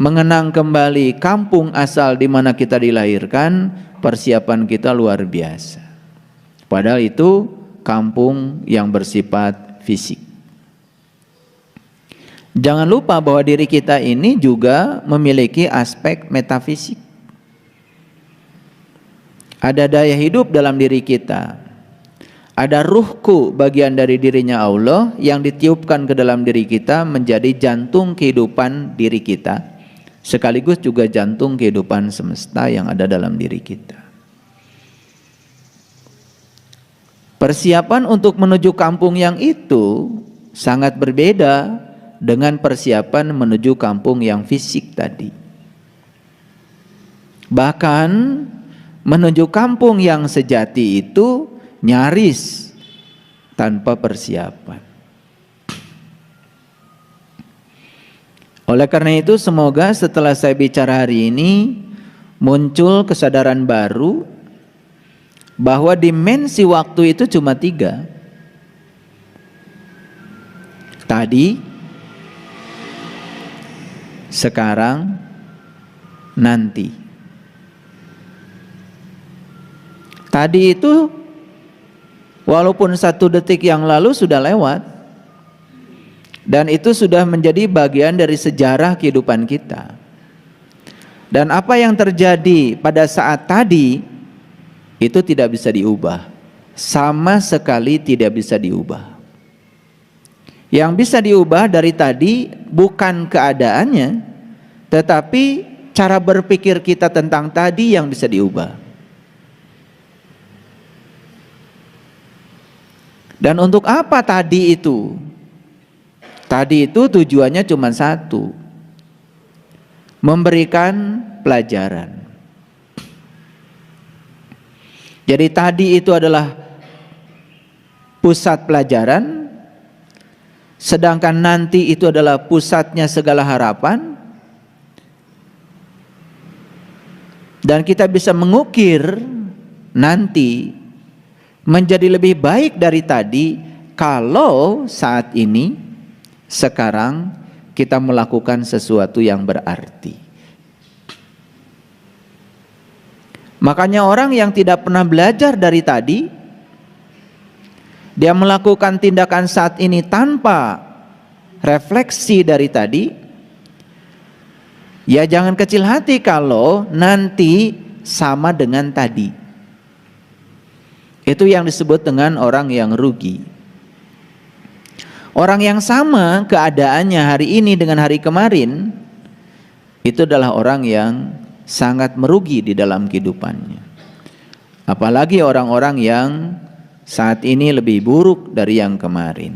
mengenang kembali kampung asal di mana kita dilahirkan, persiapan kita luar biasa. Padahal itu kampung yang bersifat fisik. Jangan lupa bahwa diri kita ini juga memiliki aspek metafisik. Ada daya hidup dalam diri kita. Ada ruhku, bagian dari dirinya Allah yang ditiupkan ke dalam diri kita menjadi jantung kehidupan diri kita, sekaligus juga jantung kehidupan semesta yang ada dalam diri kita. Persiapan untuk menuju kampung yang itu sangat berbeda dengan persiapan menuju kampung yang fisik tadi. Bahkan menuju kampung yang sejati itu nyaris tanpa persiapan. Oleh karena itu, semoga setelah saya bicara hari ini muncul kesadaran baru bahwa dimensi waktu itu cuma 3. Tadi, sekarang, nanti. Tadi itu walaupun 1 detik yang lalu sudah lewat, dan itu sudah menjadi bagian dari sejarah kehidupan kita. Dan apa yang terjadi pada saat tadi itu tidak bisa diubah, sama sekali tidak bisa diubah. Yang bisa diubah dari tadi bukan keadaannya, tetapi cara berpikir kita tentang tadi yang bisa diubah. Dan untuk apa tadi itu? Tadi itu tujuannya cuma 1, memberikan pelajaran. Jadi tadi itu adalah pusat pelajaran, sedangkan nanti itu adalah pusatnya segala harapan. Dan kita bisa mengukir nanti menjadi lebih baik dari tadi kalau saat ini, sekarang kita melakukan sesuatu yang berarti. Makanya orang yang tidak pernah belajar dari tadi, dia melakukan tindakan saat ini tanpa refleksi dari tadi, ya jangan kecil hati kalau nanti sama dengan tadi. Itu yang disebut dengan orang yang rugi. Orang yang sama keadaannya hari ini dengan hari kemarin, itu adalah orang yang sangat merugi di dalam kehidupannya. Apalagi orang-orang yang saat ini lebih buruk dari yang kemarin.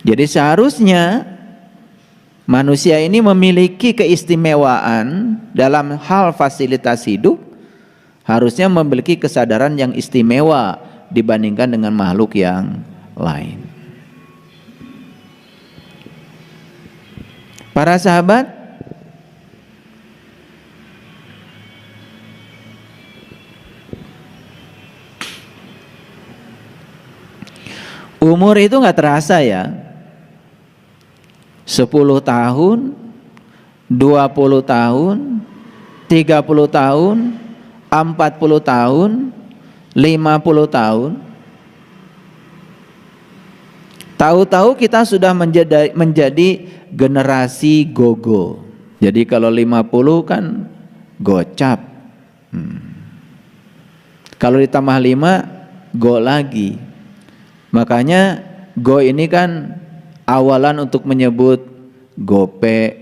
Jadi seharusnya manusia ini memiliki keistimewaan dalam hal fasilitas hidup, harusnya memiliki kesadaran yang istimewa dibandingkan dengan makhluk yang lain. Para sahabat, umur itu nggak terasa ya. 10 tahun, 20 tahun, 30 tahun, 40 tahun, 50 tahun. Tahu-tahu kita sudah menjadi generasi gogo. Jadi kalau 50 kan gocap. Kalau ditambah 5, go lagi. Makanya go ini kan awalan untuk menyebut gope,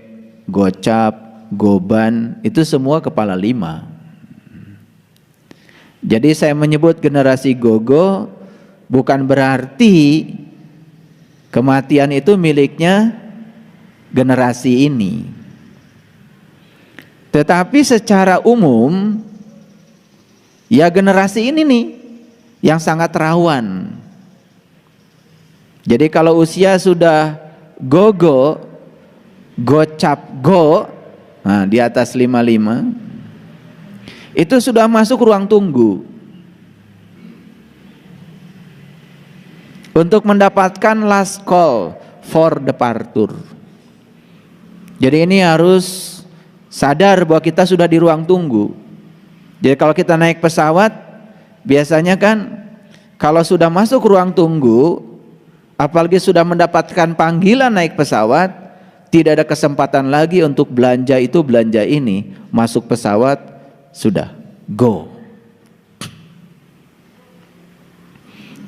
gocap, goban, itu semua kepala 5. Jadi saya menyebut generasi gogo bukan berarti kematian itu miliknya generasi ini. Tetapi secara umum, ya generasi ini nih yang sangat rawan. Jadi kalau usia sudah gogo, gocap go, nah di atas 55, itu sudah masuk ruang tunggu untuk mendapatkan last call, for departure. Jadi ini harus sadar bahwa kita sudah di ruang tunggu. Jadi kalau kita naik pesawat, biasanya kan kalau sudah masuk ruang tunggu, apalagi sudah mendapatkan panggilan naik pesawat, tidak ada kesempatan lagi untuk belanja itu belanja ini. Masuk pesawat sudah go.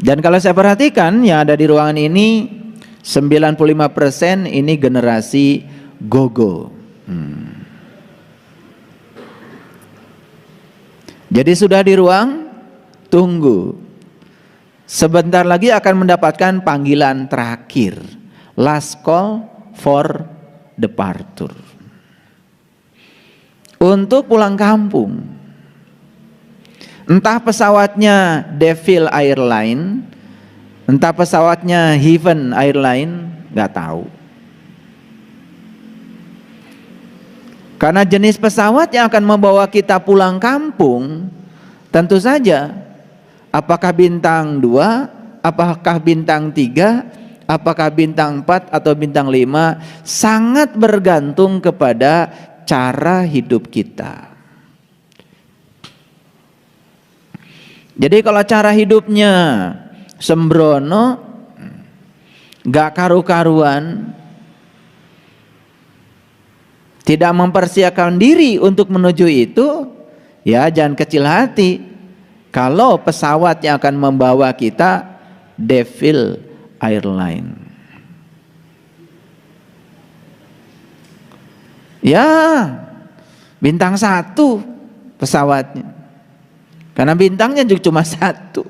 Dan kalau saya perhatikan yang ada di ruangan ini 95% ini generasi go-go. Jadi sudah di ruang tunggu. Sebentar lagi akan mendapatkan panggilan terakhir, last call for departure, untuk pulang kampung. Entah pesawatnya Devil Airline, entah pesawatnya Heaven Airline, nggak tahu. Karena jenis pesawat yang akan membawa kita pulang kampung, tentu saja apakah bintang 2, apakah bintang 3, apakah bintang 4 atau bintang 5, sangat bergantung kepada cara hidup kita. Jadi kalau cara hidupnya sembrono, gak karu-karuan, tidak mempersiapkan diri untuk menuju itu, ya jangan kecil hati kalau pesawat yang akan membawa kita Devil Airline. Ya bintang 1 pesawatnya, karena bintangnya juga cuma 1.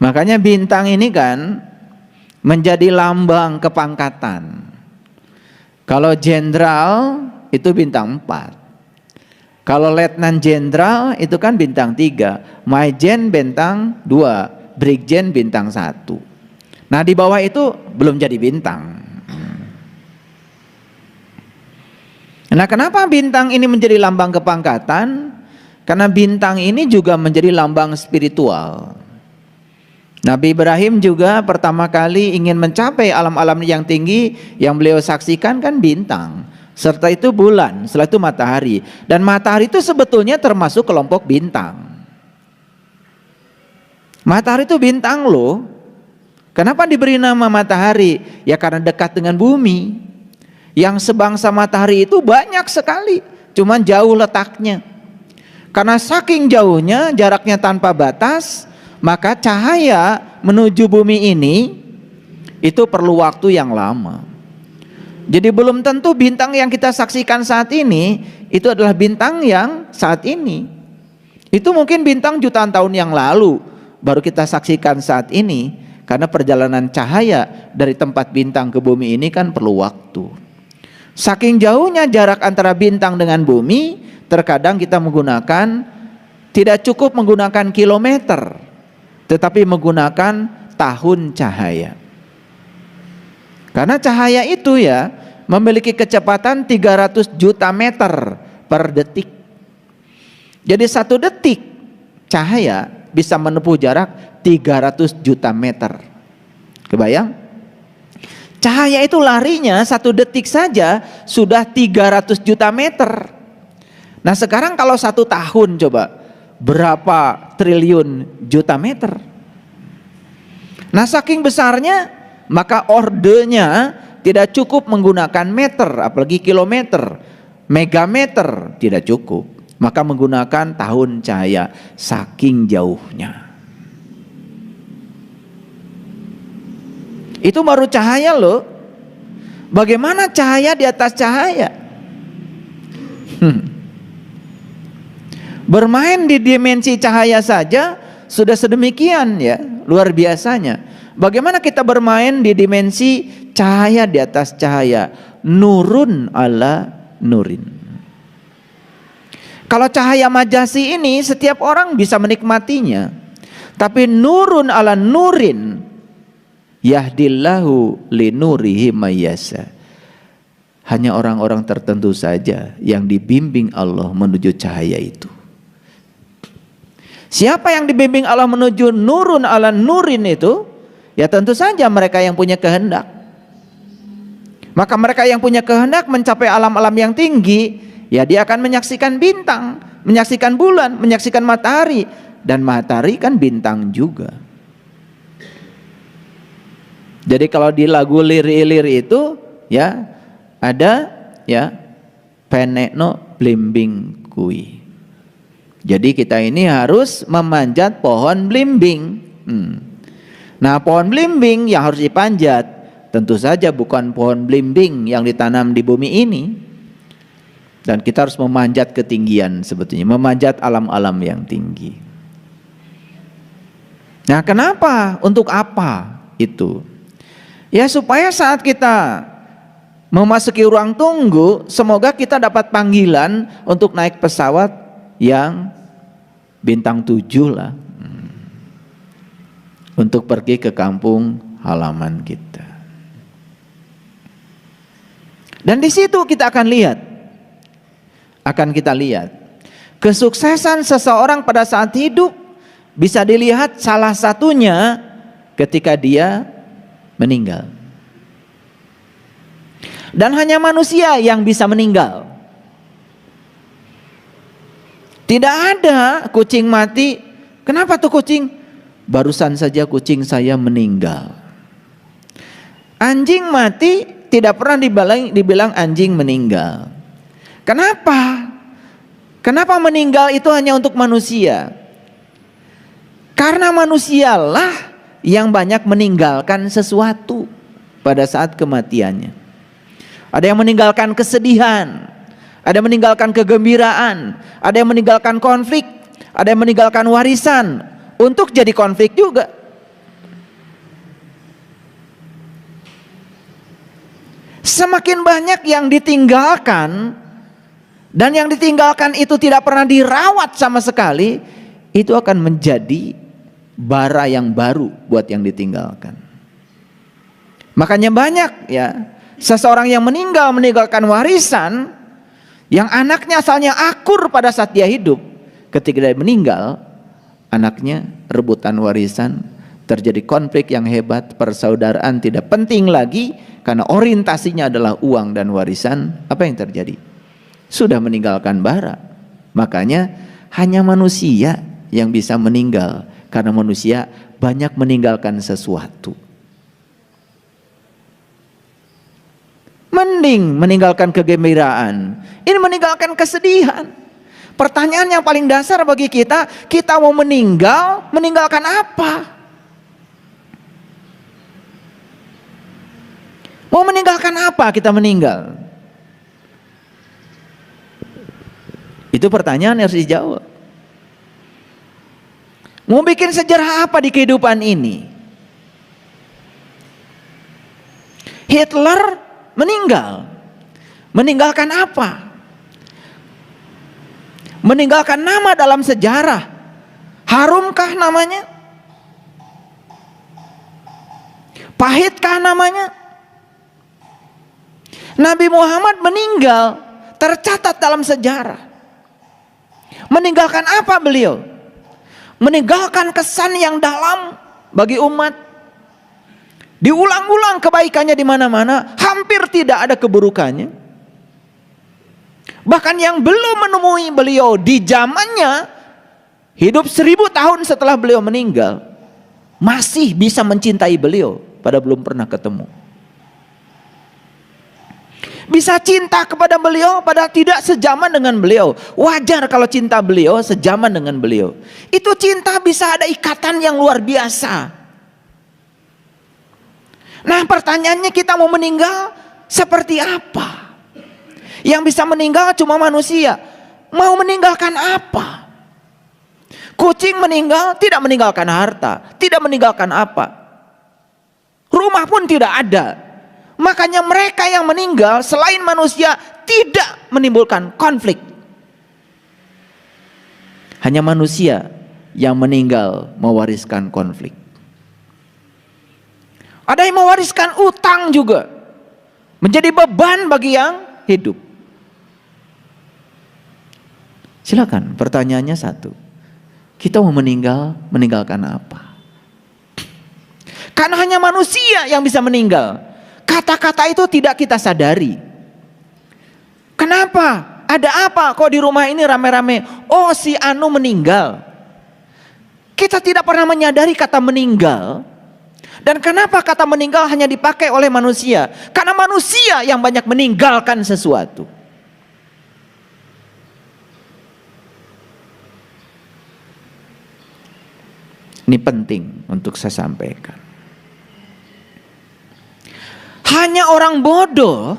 Makanya bintang ini kan menjadi lambang kepangkatan. Kalau jenderal itu bintang 4. Kalau letnan jenderal itu kan bintang 3. Majen bintang 2. Brigjen bintang 1. Nah di bawah itu belum jadi bintang. Nah kenapa bintang ini menjadi lambang kepangkatan? Karena bintang ini juga menjadi lambang spiritual. Nabi Ibrahim juga pertama kali ingin mencapai alam-alam yang tinggi, yang beliau saksikan kan bintang. Serta itu bulan, setelah itu matahari. Dan matahari itu sebetulnya termasuk kelompok bintang. Matahari itu bintang loh. Kenapa diberi nama matahari? Ya karena dekat dengan bumi. Yang sebangsa matahari itu banyak sekali, cuman jauh letaknya. Karena saking jauhnya, jaraknya tanpa batas, maka cahaya menuju bumi ini itu perlu waktu yang lama. Jadi belum tentu bintang yang kita saksikan saat ini itu adalah bintang yang saat ini. Itu mungkin bintang jutaan tahun yang lalu baru kita saksikan saat ini, karena perjalanan cahaya dari tempat bintang ke bumi ini kan perlu waktu. Saking jauhnya jarak antara bintang dengan bumi, terkadang kita menggunakan, tidak cukup menggunakan kilometer, tetapi menggunakan tahun cahaya. Karena cahaya itu ya memiliki kecepatan 300 juta meter per detik. Jadi 1 detik cahaya bisa menempuh jarak 300 juta meter. Kebayang? Cahaya itu larinya 1 detik saja sudah 300 juta meter. Nah sekarang kalau 1 tahun coba berapa triliun juta meter. Nah saking besarnya, maka ordenya tidak cukup menggunakan meter, apalagi kilometer, megameter, tidak cukup. Maka menggunakan tahun cahaya, saking jauhnya. Itu baru cahaya loh. Bagaimana cahaya di atas cahaya? Bermain di dimensi cahaya saja sudah sedemikian ya, luar biasanya. Bagaimana kita bermain di dimensi cahaya di atas cahaya? Nurun ala nurin. Kalau cahaya majasi ini setiap orang bisa menikmatinya. Tapi nurun ala nurin, yahdillahu linurihi mayyasha. Hanya orang-orang tertentu saja yang dibimbing Allah menuju cahaya itu. Siapa yang dibimbing Allah menuju nurun ala nurin itu? Ya tentu saja mereka yang punya kehendak. Maka mereka yang punya kehendak mencapai alam-alam yang tinggi, ya dia akan menyaksikan bintang, menyaksikan bulan, menyaksikan matahari. Dan matahari kan bintang juga. Jadi kalau di lagu Lir-Ilir itu ya ada ya penekno blimbing kui. Jadi kita ini harus memanjat pohon blimbing. Nah, pohon blimbing yang harus dipanjat tentu saja bukan pohon blimbing yang ditanam di bumi ini. Dan kita harus memanjat ketinggian sebetulnya, memanjat alam-alam yang tinggi. Nah, kenapa? Untuk apa itu? Ya supaya saat kita memasuki ruang tunggu, semoga kita dapat panggilan untuk naik pesawat yang bintang 7 lah, untuk pergi ke kampung halaman kita. Dan di situ kita akan lihat kesuksesan seseorang pada saat hidup bisa dilihat salah satunya ketika dia meninggal. Dan hanya manusia yang bisa meninggal. Tidak ada kucing mati. Kenapa tuh kucing? Barusan saja kucing saya meninggal. Anjing mati tidak pernah dibilang anjing meninggal. Kenapa? Kenapa meninggal itu hanya untuk manusia? Karena manusialah yang banyak meninggalkan sesuatu pada saat kematiannya. Ada yang meninggalkan kesedihan, ada yang meninggalkan kegembiraan, ada yang meninggalkan konflik, ada yang meninggalkan warisan untuk jadi konflik juga. Semakin banyak yang ditinggalkan, dan yang ditinggalkan itu tidak pernah dirawat sama sekali, itu akan menjadi bara yang baru buat yang ditinggalkan. Makanya banyak ya seseorang yang meninggalkan warisan yang anaknya asalnya akur pada saat dia hidup, ketika dia meninggal anaknya rebutan warisan, terjadi konflik yang hebat, persaudaraan tidak penting lagi karena orientasinya adalah uang dan warisan. Apa yang terjadi? Sudah meninggalkan bara. Makanya hanya manusia yang bisa meninggal, karena manusia banyak meninggalkan sesuatu. Mending meninggalkan kegembiraan, ini meninggalkan kesedihan. Pertanyaan yang paling dasar bagi kita, kita mau meninggalkan apa? Mau meninggalkan apa kita meninggal? Itu pertanyaan yang harus dijawab. Mau bikin sejarah apa di kehidupan ini? Hitler meninggal. Meninggalkan apa? Meninggalkan nama dalam sejarah. Harumkah namanya? Pahitkah namanya? Nabi Muhammad meninggal, tercatat dalam sejarah. Meninggalkan apa beliau? Meninggalkan kesan yang dalam bagi umat. Diulang-ulang kebaikannya di mana-mana, hampir tidak ada keburukannya. Bahkan yang belum menemui beliau di zamannya, hidup 1000 tahun setelah beliau meninggal, masih bisa mencintai beliau, padahal belum pernah ketemu. Bisa cinta kepada beliau padahal tidak sejaman dengan beliau. Wajar kalau cinta beliau sejaman dengan beliau. Itu cinta bisa ada ikatan yang luar biasa. Nah, pertanyaannya, kita mau meninggal seperti apa? Yang bisa meninggal cuma manusia. Mau meninggalkan apa? Kucing meninggal tidak meninggalkan harta, tidak meninggalkan apa. Rumah pun tidak ada. Makanya mereka yang meninggal selain manusia tidak menimbulkan konflik. Hanya manusia yang meninggal mewariskan konflik. Ada yang mewariskan utang juga, menjadi beban bagi yang hidup. Silakan, pertanyaannya satu. Kita mau meninggalkan apa? Karena hanya manusia yang bisa meninggal. Kata-kata itu tidak kita sadari. Kenapa? Ada apa kok di rumah ini rame-rame? Oh, si Anu meninggal. Kita tidak pernah menyadari kata meninggal. Dan kenapa kata meninggal hanya dipakai oleh manusia? Karena manusia yang banyak meninggalkan sesuatu. Ini penting untuk saya sampaikan. Hanya orang bodoh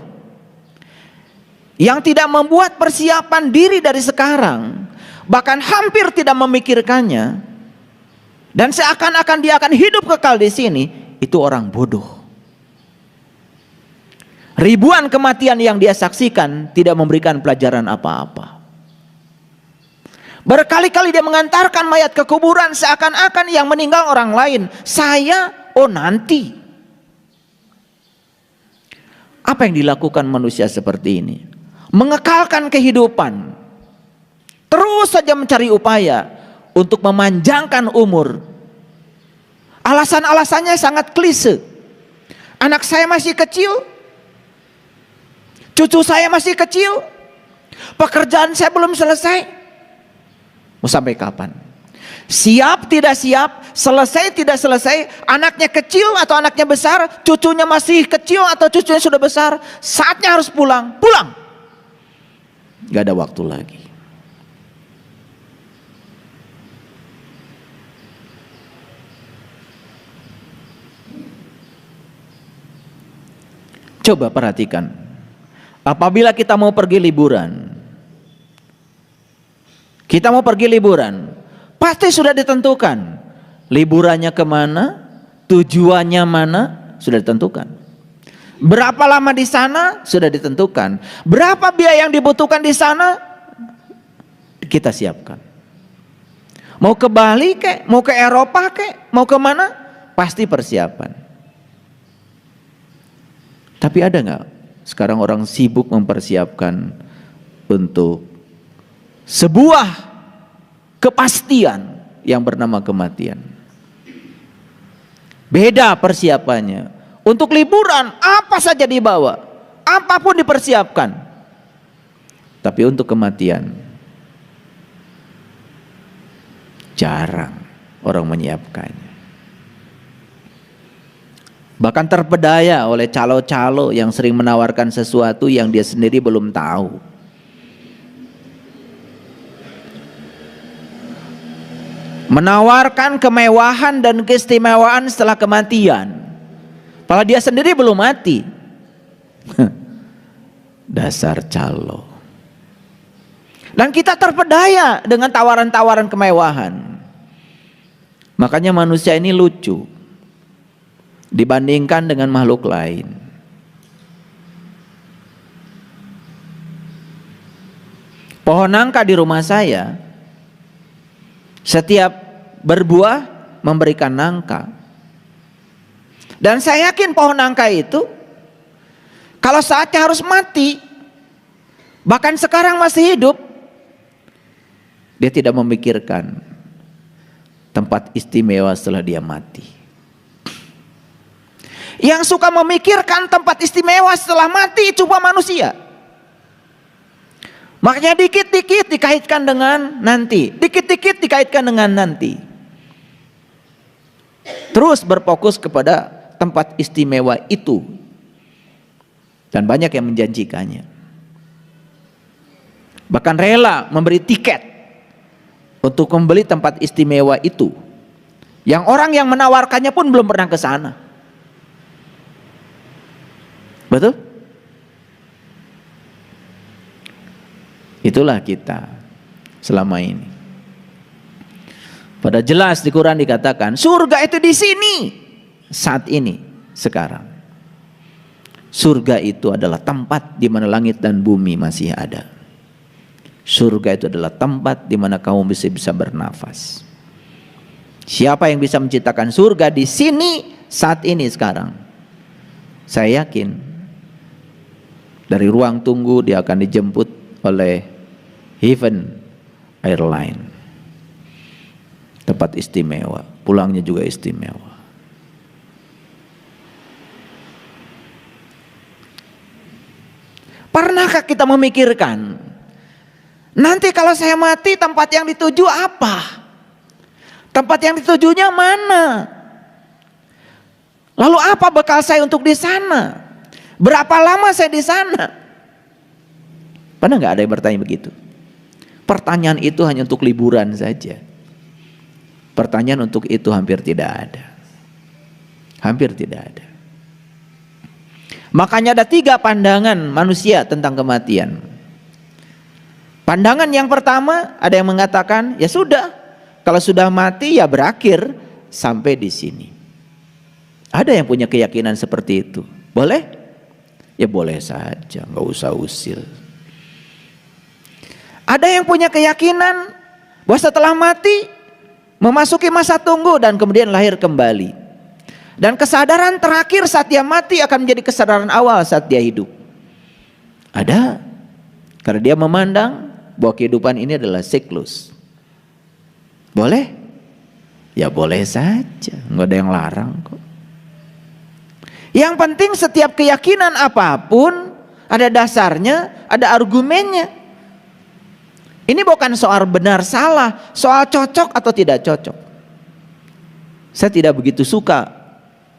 yang tidak membuat persiapan diri dari sekarang, bahkan hampir tidak memikirkannya, dan seakan-akan dia akan hidup kekal di sini, itu orang bodoh. Ribuan kematian yang dia saksikan tidak memberikan pelajaran apa-apa. Berkali-kali dia mengantarkan mayat ke kuburan seakan-akan yang meninggal orang lain. Saya, oh nanti. Apa yang dilakukan manusia seperti ini? Mengekalkan kehidupan. Terus saja mencari upaya untuk memanjangkan umur. Alasan-alasannya sangat klise. Anak saya masih kecil. Cucu saya masih kecil. Pekerjaan saya belum selesai. Mau sampai kapan? Siap tidak siap, selesai tidak selesai, anaknya kecil atau anaknya besar, cucunya masih kecil atau cucunya sudah besar, saatnya harus pulang, pulang. Gak ada waktu lagi. Coba perhatikan, apabila kita mau pergi liburan, pasti sudah ditentukan liburannya kemana, tujuannya mana, sudah ditentukan. Berapa lama di sana, sudah ditentukan. Berapa biaya yang dibutuhkan di sana, kita siapkan. Mau ke Bali kek, mau ke Eropa kek, mau ke mana, pasti persiapan. Tapi ada nggak sekarang orang sibuk mempersiapkan untuk sebuah kepastian yang bernama kematian? Beda persiapannya. Untuk liburan apa saja dibawa, apapun dipersiapkan. Tapi untuk kematian jarang orang menyiapkannya. Bahkan terpedaya oleh calo-calo yang sering menawarkan sesuatu yang dia sendiri belum tahu. Menawarkan kemewahan dan keistimewaan setelah kematian, padahal dia sendiri belum mati. Dasar calo. Dan kita terpedaya dengan tawaran-tawaran kemewahan. Makanya manusia ini lucu dibandingkan dengan makhluk lain. Pohon nangka di rumah saya setiap berbuah memberikan nangka. Dan saya yakin pohon nangka itu kalau saatnya harus mati, bahkan sekarang masih hidup, dia tidak memikirkan tempat istimewa setelah dia mati. Yang suka memikirkan tempat istimewa setelah mati cuma manusia. Makanya dikit-dikit dikaitkan dengan nanti, dikit-dikit dikaitkan dengan nanti. Terus berfokus kepada tempat istimewa itu. Dan banyak yang menjanjikannya. Bahkan rela memberi tiket untuk membeli tempat istimewa itu. Yang orang yang menawarkannya pun belum pernah ke sana. Betul? Itulah kita selama ini. Pada jelas di Quran dikatakan surga itu di sini, saat ini, sekarang. Surga itu adalah tempat di mana langit dan bumi masih ada. Surga itu adalah tempat di mana kamu bisa bernafas. Siapa yang bisa menciptakan surga di sini, saat ini, sekarang? Saya yakin dari ruang tunggu dia akan dijemput oleh Heaven Airline. Tempat istimewa, pulangnya juga istimewa. Pernahkah kita memikirkan, nanti kalau saya mati tempat yang dituju apa? Tempat yang ditujunya mana? Lalu apa bekal saya untuk di sana? Berapa lama saya di sana? Pernah nggak ada yang bertanya begitu? Pertanyaan itu hanya untuk liburan saja. Pertanyaan untuk itu hampir tidak ada. Hampir tidak ada. Makanya ada 3 pandangan manusia tentang kematian. Pandangan yang pertama, ada yang mengatakan, ya sudah, kalau sudah mati ya berakhir sampai di sini. Ada yang punya keyakinan seperti itu. Boleh? Ya boleh saja, nggak usah usil. Ada yang punya keyakinan bahwa setelah mati memasuki masa tunggu dan kemudian lahir kembali. Dan kesadaran terakhir saat dia mati akan menjadi kesadaran awal saat dia hidup. Ada. Karena dia memandang bahwa kehidupan ini adalah siklus. Boleh? Ya boleh saja, nggak ada yang larang kok. Yang penting setiap keyakinan apapun ada dasarnya, ada argumennya. Ini bukan soal benar salah, soal cocok atau tidak cocok. Saya tidak begitu suka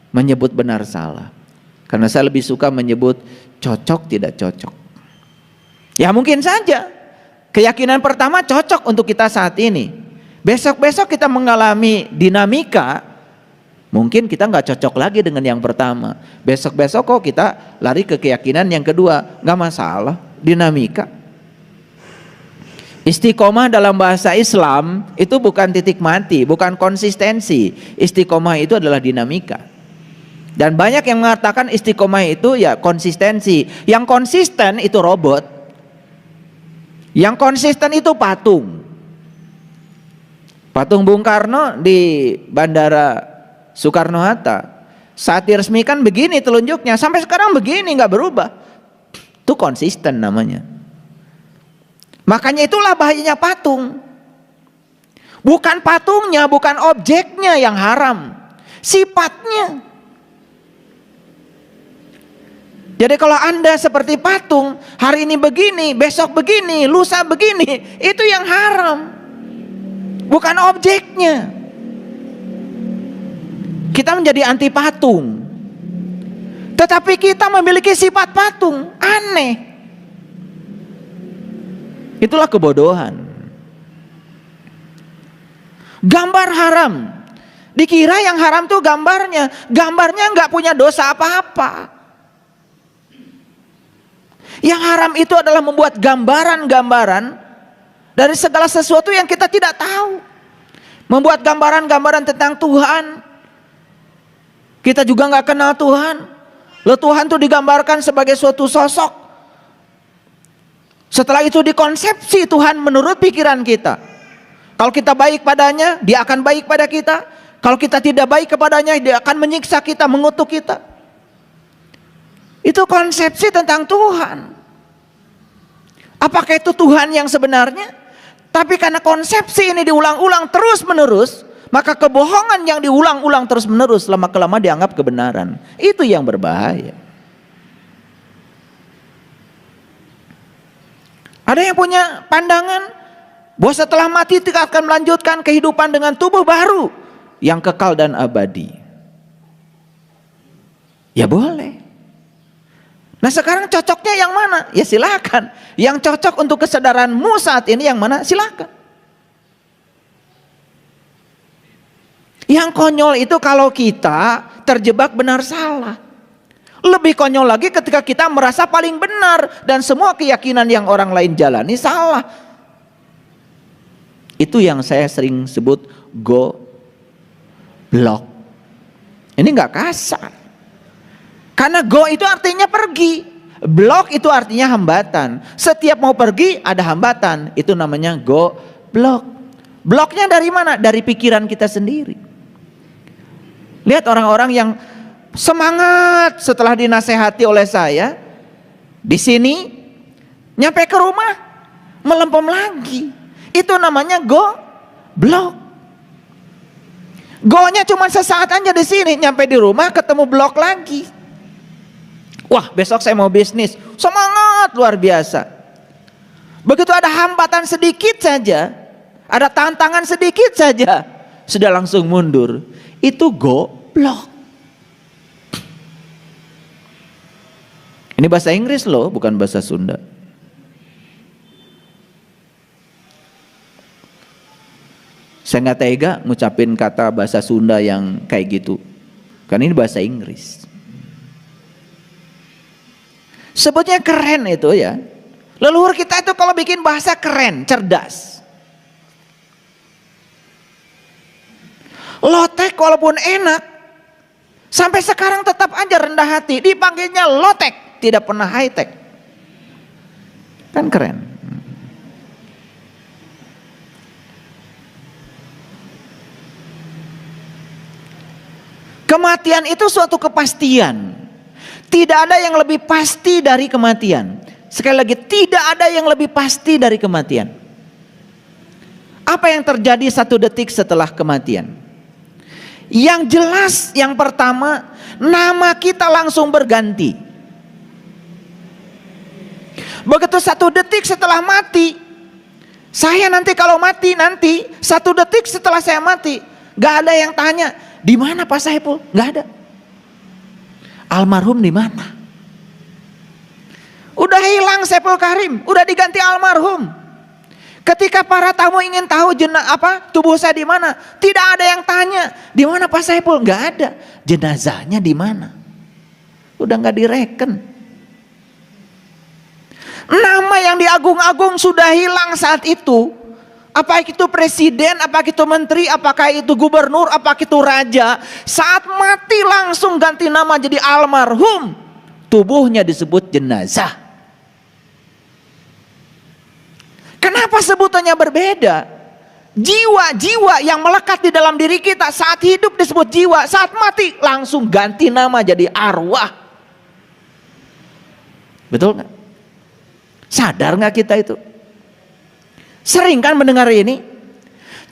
menyebut benar salah, karena saya lebih suka menyebut cocok tidak cocok. Ya mungkin saja keyakinan pertama cocok untuk kita saat ini. Besok-besok kita mengalami dinamika, mungkin kita nggak cocok lagi dengan yang pertama. Besok-besok kok kita lari ke keyakinan yang kedua, nggak masalah, dinamika. Istiqomah dalam bahasa Islam itu bukan titik mati, bukan konsistensi. Istiqomah itu adalah dinamika. Dan banyak yang mengatakan istiqomah itu ya konsistensi. Yang konsisten itu robot. Yang konsisten itu patung. Patung Bung Karno di Bandara Soekarno-Hatta. Saat diresmikan begini telunjuknya, sampai sekarang begini, nggak berubah. Itu konsisten namanya. Makanya itulah bahayanya patung. Bukan patungnya, bukan objeknya yang haram, sifatnya. Jadi kalau Anda seperti patung, hari ini begini, besok begini, lusa begini, itu yang haram. Bukan objeknya. Kita menjadi anti patung. Tetapi kita memiliki sifat patung, aneh. Itulah kebodohan. Gambar haram. Dikira yang haram tuh gambarnya. Gambarnya nggak punya dosa apa-apa. Yang haram itu adalah membuat gambaran-gambaran dari segala sesuatu yang kita tidak tahu. Membuat gambaran-gambaran tentang Tuhan. Kita juga nggak kenal Tuhan. Loh, Tuhan tuh digambarkan sebagai suatu sosok. Setelah itu dikonsepsi Tuhan menurut pikiran kita. Kalau kita baik padanya, dia akan baik pada kita. Kalau kita tidak baik kepadanya, dia akan menyiksa kita, mengutuk kita. Itu konsepsi tentang Tuhan. Apakah itu Tuhan yang sebenarnya? Tapi karena konsepsi ini diulang-ulang terus menerus, maka kebohongan yang diulang-ulang terus menerus lama-kelamaan dianggap kebenaran. Itu yang berbahaya. Ada yang punya pandangan bahwa setelah mati kita akan melanjutkan kehidupan dengan tubuh baru yang kekal dan abadi. Ya boleh. Nah sekarang cocoknya yang mana? Ya silakan. Yang cocok untuk kesadaranmu saat ini yang mana? Silakan. Yang konyol itu kalau kita terjebak benar salah. Lebih konyol lagi ketika kita merasa paling benar dan semua keyakinan yang orang lain jalani salah. Itu yang saya sering sebut goblok. Ini nggak kasar. Karena go itu artinya pergi, blok itu artinya hambatan. Setiap mau pergi ada hambatan, itu namanya goblok. Bloknya dari mana? Dari pikiran kita sendiri. Lihat orang-orang yang semangat setelah dinasehati oleh saya, di sini nyampe ke rumah melempem lagi. Itu namanya goblok. Go-nya cuma sesaat aja di sini, nyampe di rumah ketemu blok lagi. Wah besok saya mau bisnis, semangat sangat luar biasa. Begitu ada hambatan sedikit saja, ada tantangan sedikit saja, sudah langsung mundur. Itu goblok. Ini bahasa Inggris loh, bukan bahasa Sunda. Saya nggak tega ngucapin kata bahasa Sunda yang kayak gitu, karena ini bahasa Inggris. Sebutnya keren itu ya. Leluhur kita itu kalau bikin bahasa keren, cerdas. Lotek walaupun enak, sampai sekarang tetap aja rendah hati. Dipanggilnya lotek, tidak pernah high tech. Kan keren. Kematian itu suatu kepastian. Tidak ada yang lebih pasti dari kematian. Sekali lagi, tidak ada yang lebih pasti dari kematian. Apa yang terjadi 1 detik setelah kematian? Yang jelas, yang pertama, nama kita langsung berganti. Begitu 1 detik setelah mati, saya nanti kalau mati nanti 1 detik setelah saya mati, gak ada yang tanya, di mana Pak Saiful? Gak ada. Almarhum di mana? Udah hilang Saiful Karim, udah diganti almarhum. Ketika para tamu ingin tahu tubuh saya di mana, tidak ada yang tanya, di mana Pak Saiful? Gak ada. Jenazahnya di mana? Udah gak direken. Nama yang diagung-agung sudah hilang saat itu. Apakah itu presiden, apakah itu menteri, apakah itu gubernur, apakah itu raja. Saat mati langsung ganti nama jadi almarhum. Tubuhnya disebut jenazah. Kenapa sebutannya berbeda? Jiwa-jiwa yang melekat di dalam diri kita saat hidup disebut jiwa, saat mati langsung ganti nama jadi arwah. Betul nggak? Sadar nggak kita itu? Sering kan mendengar ini?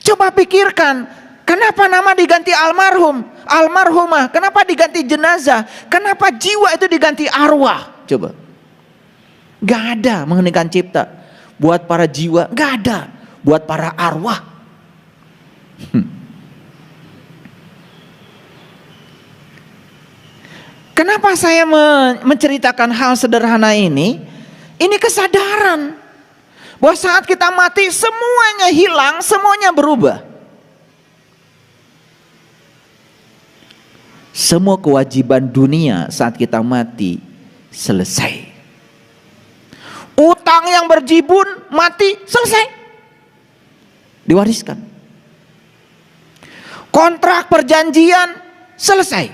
Coba pikirkan, kenapa nama diganti almarhum, almarhumah? Kenapa diganti jenazah? Kenapa jiwa itu diganti arwah? Coba. Gak ada menghentikan cipta buat para jiwa, gak ada buat para arwah. Kenapa saya menceritakan hal sederhana ini? Ini kesadaran bahwa saat kita mati semuanya hilang, semuanya berubah. Semua kewajiban dunia saat kita mati selesai. Utang yang berjibun mati selesai, diwariskan. Kontrak perjanjian selesai.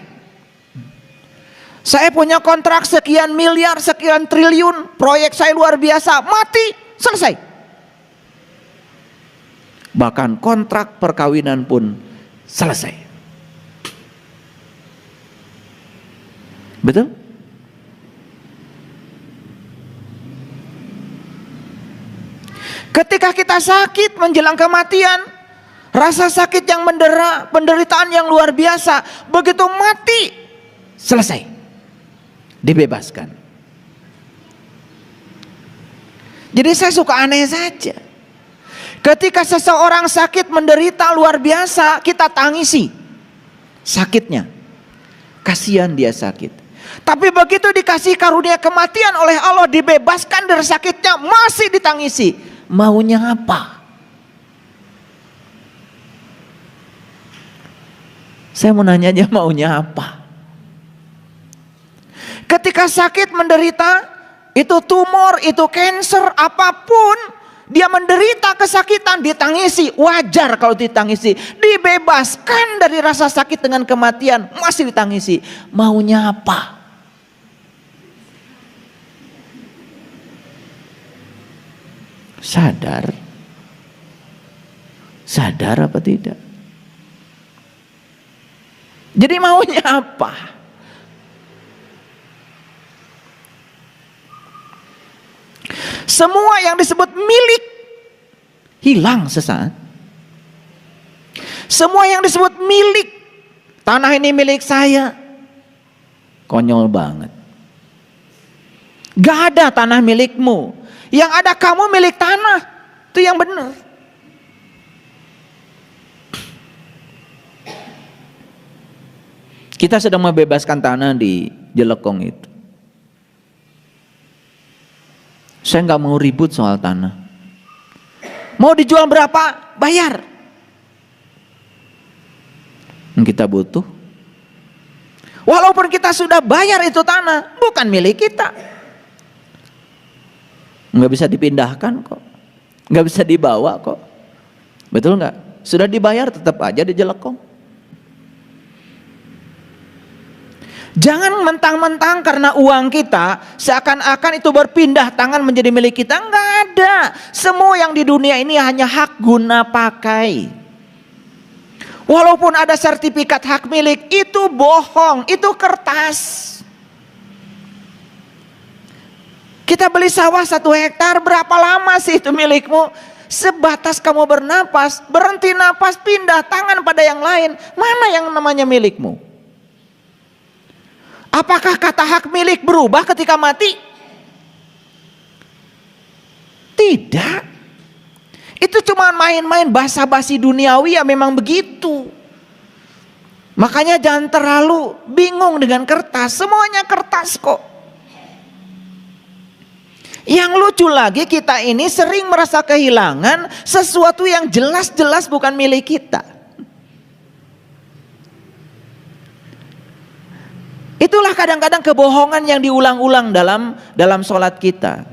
Saya punya kontrak sekian miliar, sekian triliun, proyek saya luar biasa, mati selesai. Bahkan kontrak perkawinan pun selesai. Betul? Ketika kita sakit menjelang kematian, rasa sakit yang mendera, penderitaan yang luar biasa, begitu mati selesai, dibebaskan. Jadi saya suka aneh saja. Ketika seseorang sakit menderita luar biasa, kita tangisi sakitnya. Kasihan dia sakit. Tapi begitu dikasih karunia kematian oleh Allah, dibebaskan dari sakitnya, masih ditangisi. Maunya apa? Saya mau nanya aja, maunya apa? Ketika sakit menderita, itu tumor, itu cancer, apapun, dia menderita kesakitan, ditangisi. Wajar kalau ditangisi. Dibebaskan dari rasa sakit dengan kematian, masih ditangisi. Maunya apa? Sadar? Sadar apa tidak? Jadi maunya apa? Semua yang disebut milik hilang sesaat. Semua yang disebut milik, tanah ini milik saya, konyol banget. Gak ada tanah milikmu. Yang ada kamu milik tanah. Itu yang benar. Kita sedang membebaskan tanah di Jelekong itu. Saya gak mau ribut soal tanah. Mau dijual berapa? Bayar. Kita butuh. Walaupun kita sudah bayar itu tanah, bukan milik kita. Nggak bisa dipindahkan kok, nggak bisa dibawa kok, betul nggak? Sudah dibayar tetap aja di Jelekong. Jangan mentang-mentang karena uang kita seakan-akan itu berpindah tangan menjadi milik kita. Nggak ada. Semua yang di dunia ini hanya hak guna pakai. Walaupun ada sertifikat hak milik, itu bohong, itu kertas. Kita beli sawah 1 hektar, berapa lama sih itu milikmu? Sebatas kamu bernapas, berhenti napas, pindah tangan pada yang lain. Mana yang namanya milikmu? Apakah kata hak milik berubah ketika mati? Tidak. Itu cuma main-main basa-basi duniawi, ya memang begitu. Makanya jangan terlalu bingung dengan kertas, semuanya kertas kok. Yang lucu lagi, kita ini sering merasa kehilangan sesuatu yang jelas-jelas bukan milik kita. Itulah kadang-kadang kebohongan yang diulang-ulang dalam sholat kita.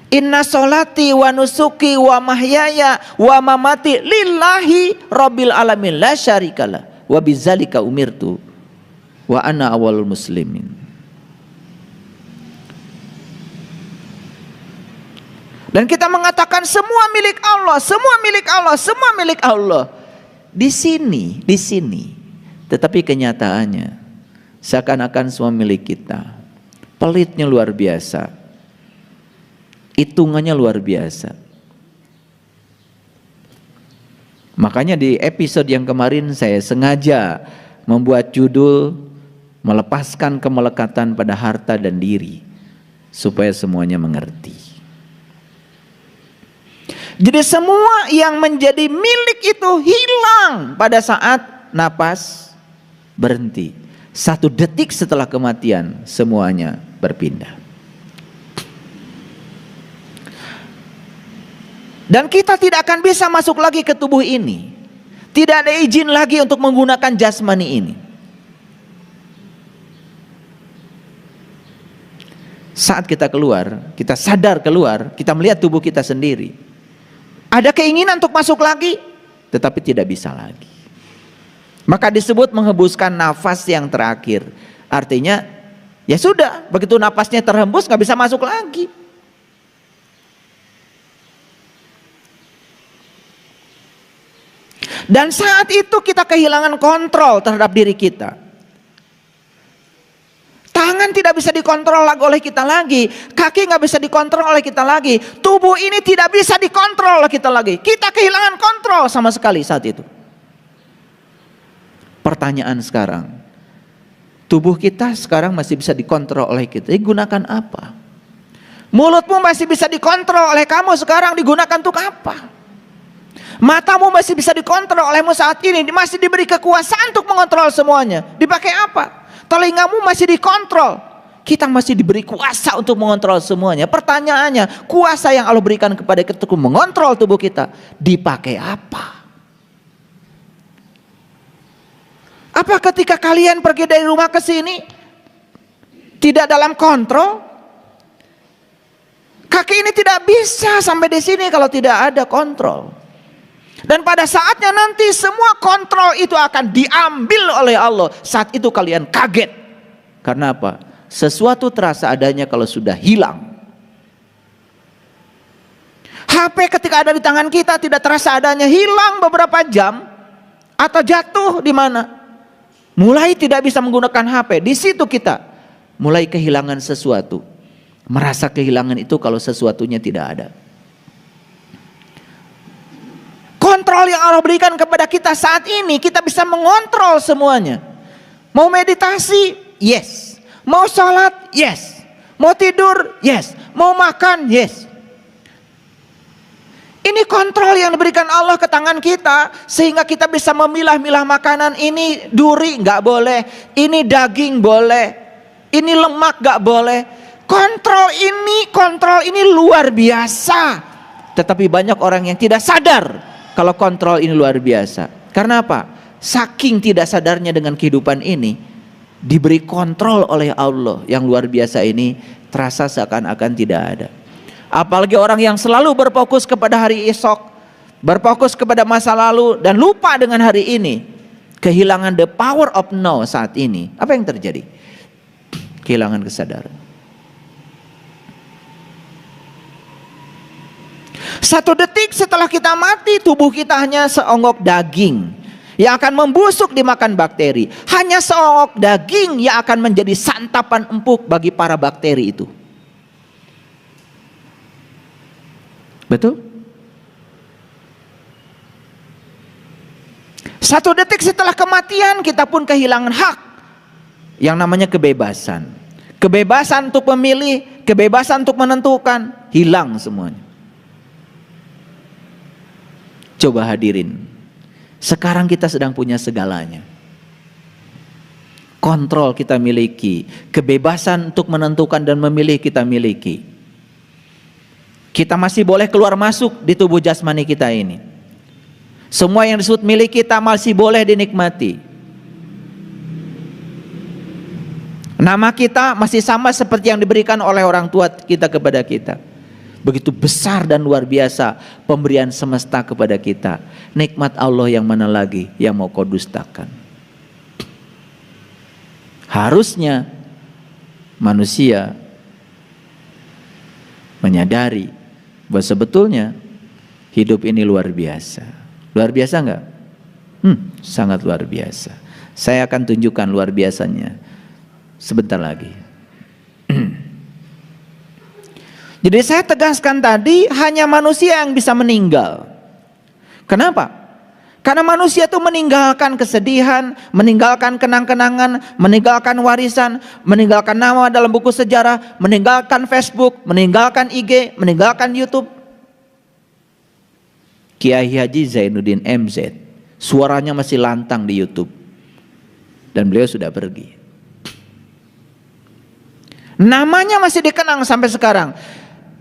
Inna sholati wa nusuki wa mahyaya wa mamati lillahi rabbil alamin la syarikalah wa bidzalika umirtu wa ana awwalul muslimin. Dan kita mengatakan semua milik Allah, semua milik Allah, semua milik Allah. Di sini. Tetapi kenyataannya seakan-akan semua milik kita. Pelitnya luar biasa. Hitungannya luar biasa. Makanya di episode yang kemarin saya sengaja membuat judul melepaskan kemelekatan pada harta dan diri supaya semuanya mengerti. Jadi semua yang menjadi milik itu hilang pada saat napas berhenti. 1 detik setelah kematian semuanya berpindah. Dan kita tidak akan bisa masuk lagi ke tubuh ini. Tidak ada izin lagi untuk menggunakan jasmani ini. Saat kita keluar, kita sadar keluar, kita melihat tubuh kita sendiri. Ada keinginan untuk masuk lagi, tetapi tidak bisa lagi. Maka disebut menghembuskan nafas yang terakhir. Artinya, ya sudah, begitu nafasnya terhembus nggak bisa masuk lagi. Dan saat itu kita kehilangan kontrol terhadap diri kita. Tangan tidak bisa dikontrol oleh kita lagi. Kaki nggak bisa dikontrol oleh kita lagi. Tubuh ini tidak bisa dikontrol oleh kita lagi. Kita kehilangan kontrol sama sekali saat itu. Pertanyaan sekarang, tubuh kita sekarang masih bisa dikontrol oleh kita. Digunakan apa? Mulutmu masih bisa dikontrol oleh kamu sekarang, digunakan untuk apa? Matamu masih bisa dikontrol olehmu saat ini, masih diberi kekuasaan untuk mengontrol semuanya. Dipakai apa? Telingamu masih dikontrol. Kita masih diberi kuasa untuk mengontrol semuanya. Pertanyaannya, kuasa yang Allah berikan kepada kita untuk mengontrol tubuh kita, dipakai apa? Apa ketika kalian pergi dari rumah ke sini tidak dalam kontrol? Kaki ini tidak bisa sampai di sini kalau tidak ada kontrol. Dan pada saatnya nanti semua kontrol itu akan diambil oleh Allah. Saat itu kalian kaget. Karena apa? Sesuatu terasa adanya kalau sudah hilang. HP ketika ada di tangan kita tidak terasa adanya, hilang beberapa jam atau jatuh di mana? Mulai tidak bisa menggunakan HP. Di situ kita mulai kehilangan sesuatu. Merasa kehilangan itu kalau sesuatunya tidak ada. Kontrol yang Allah berikan kepada kita saat ini, kita bisa mengontrol semuanya. Mau meditasi? Yes. Mau sholat? Yes. Mau tidur? Yes. Mau makan? Yes. Ini kontrol yang diberikan Allah ke tangan kita, sehingga kita bisa memilah-milah makanan. Ini duri nggak boleh, ini daging boleh, ini lemak nggak boleh. Kontrol ini luar biasa. Tetapi banyak orang yang tidak sadar kalau kontrol ini luar biasa. Karena apa? Saking tidak sadarnya dengan kehidupan ini, diberi kontrol oleh Allah yang luar biasa ini, terasa seakan-akan tidak ada. Apalagi orang yang selalu berfokus kepada hari esok, berfokus kepada masa lalu, dan lupa dengan hari ini, kehilangan the power of now saat ini. Apa yang terjadi? Kehilangan kesadaran. Satu detik setelah kita mati, tubuh kita hanya seonggok daging yang akan membusuk dimakan bakteri. Hanya seonggok daging yang akan menjadi santapan empuk bagi para bakteri itu. Betul? Satu detik setelah kematian, kita pun kehilangan hak yang namanya kebebasan. Kebebasan untuk memilih, kebebasan untuk menentukan, hilang semuanya. Coba hadirin, sekarang kita sedang punya segalanya. Kontrol kita miliki, kebebasan untuk menentukan dan memilih kita miliki. Kita masih boleh keluar masuk di tubuh jasmani kita ini. Semua yang disebut milik kita masih boleh dinikmati. Nama kita masih sama seperti yang diberikan oleh orang tua kita kepada kita. Begitu besar dan luar biasa pemberian semesta kepada kita. Nikmat Allah yang mana lagi yang mau kau dustakan? Harusnya manusia menyadari bahwa sebetulnya hidup ini luar biasa. Luar biasa enggak? Sangat luar biasa. Saya akan tunjukkan luar biasanya sebentar lagi. Jadi saya tegaskan tadi, hanya manusia yang bisa meninggal. Kenapa? Karena manusia itu meninggalkan kesedihan, meninggalkan kenang-kenangan, meninggalkan warisan, meninggalkan nama dalam buku sejarah, meninggalkan Facebook, meninggalkan IG, meninggalkan YouTube. Kiai Haji Zainuddin MZ, suaranya masih lantang di YouTube, dan beliau sudah pergi. Namanya masih dikenang sampai sekarang.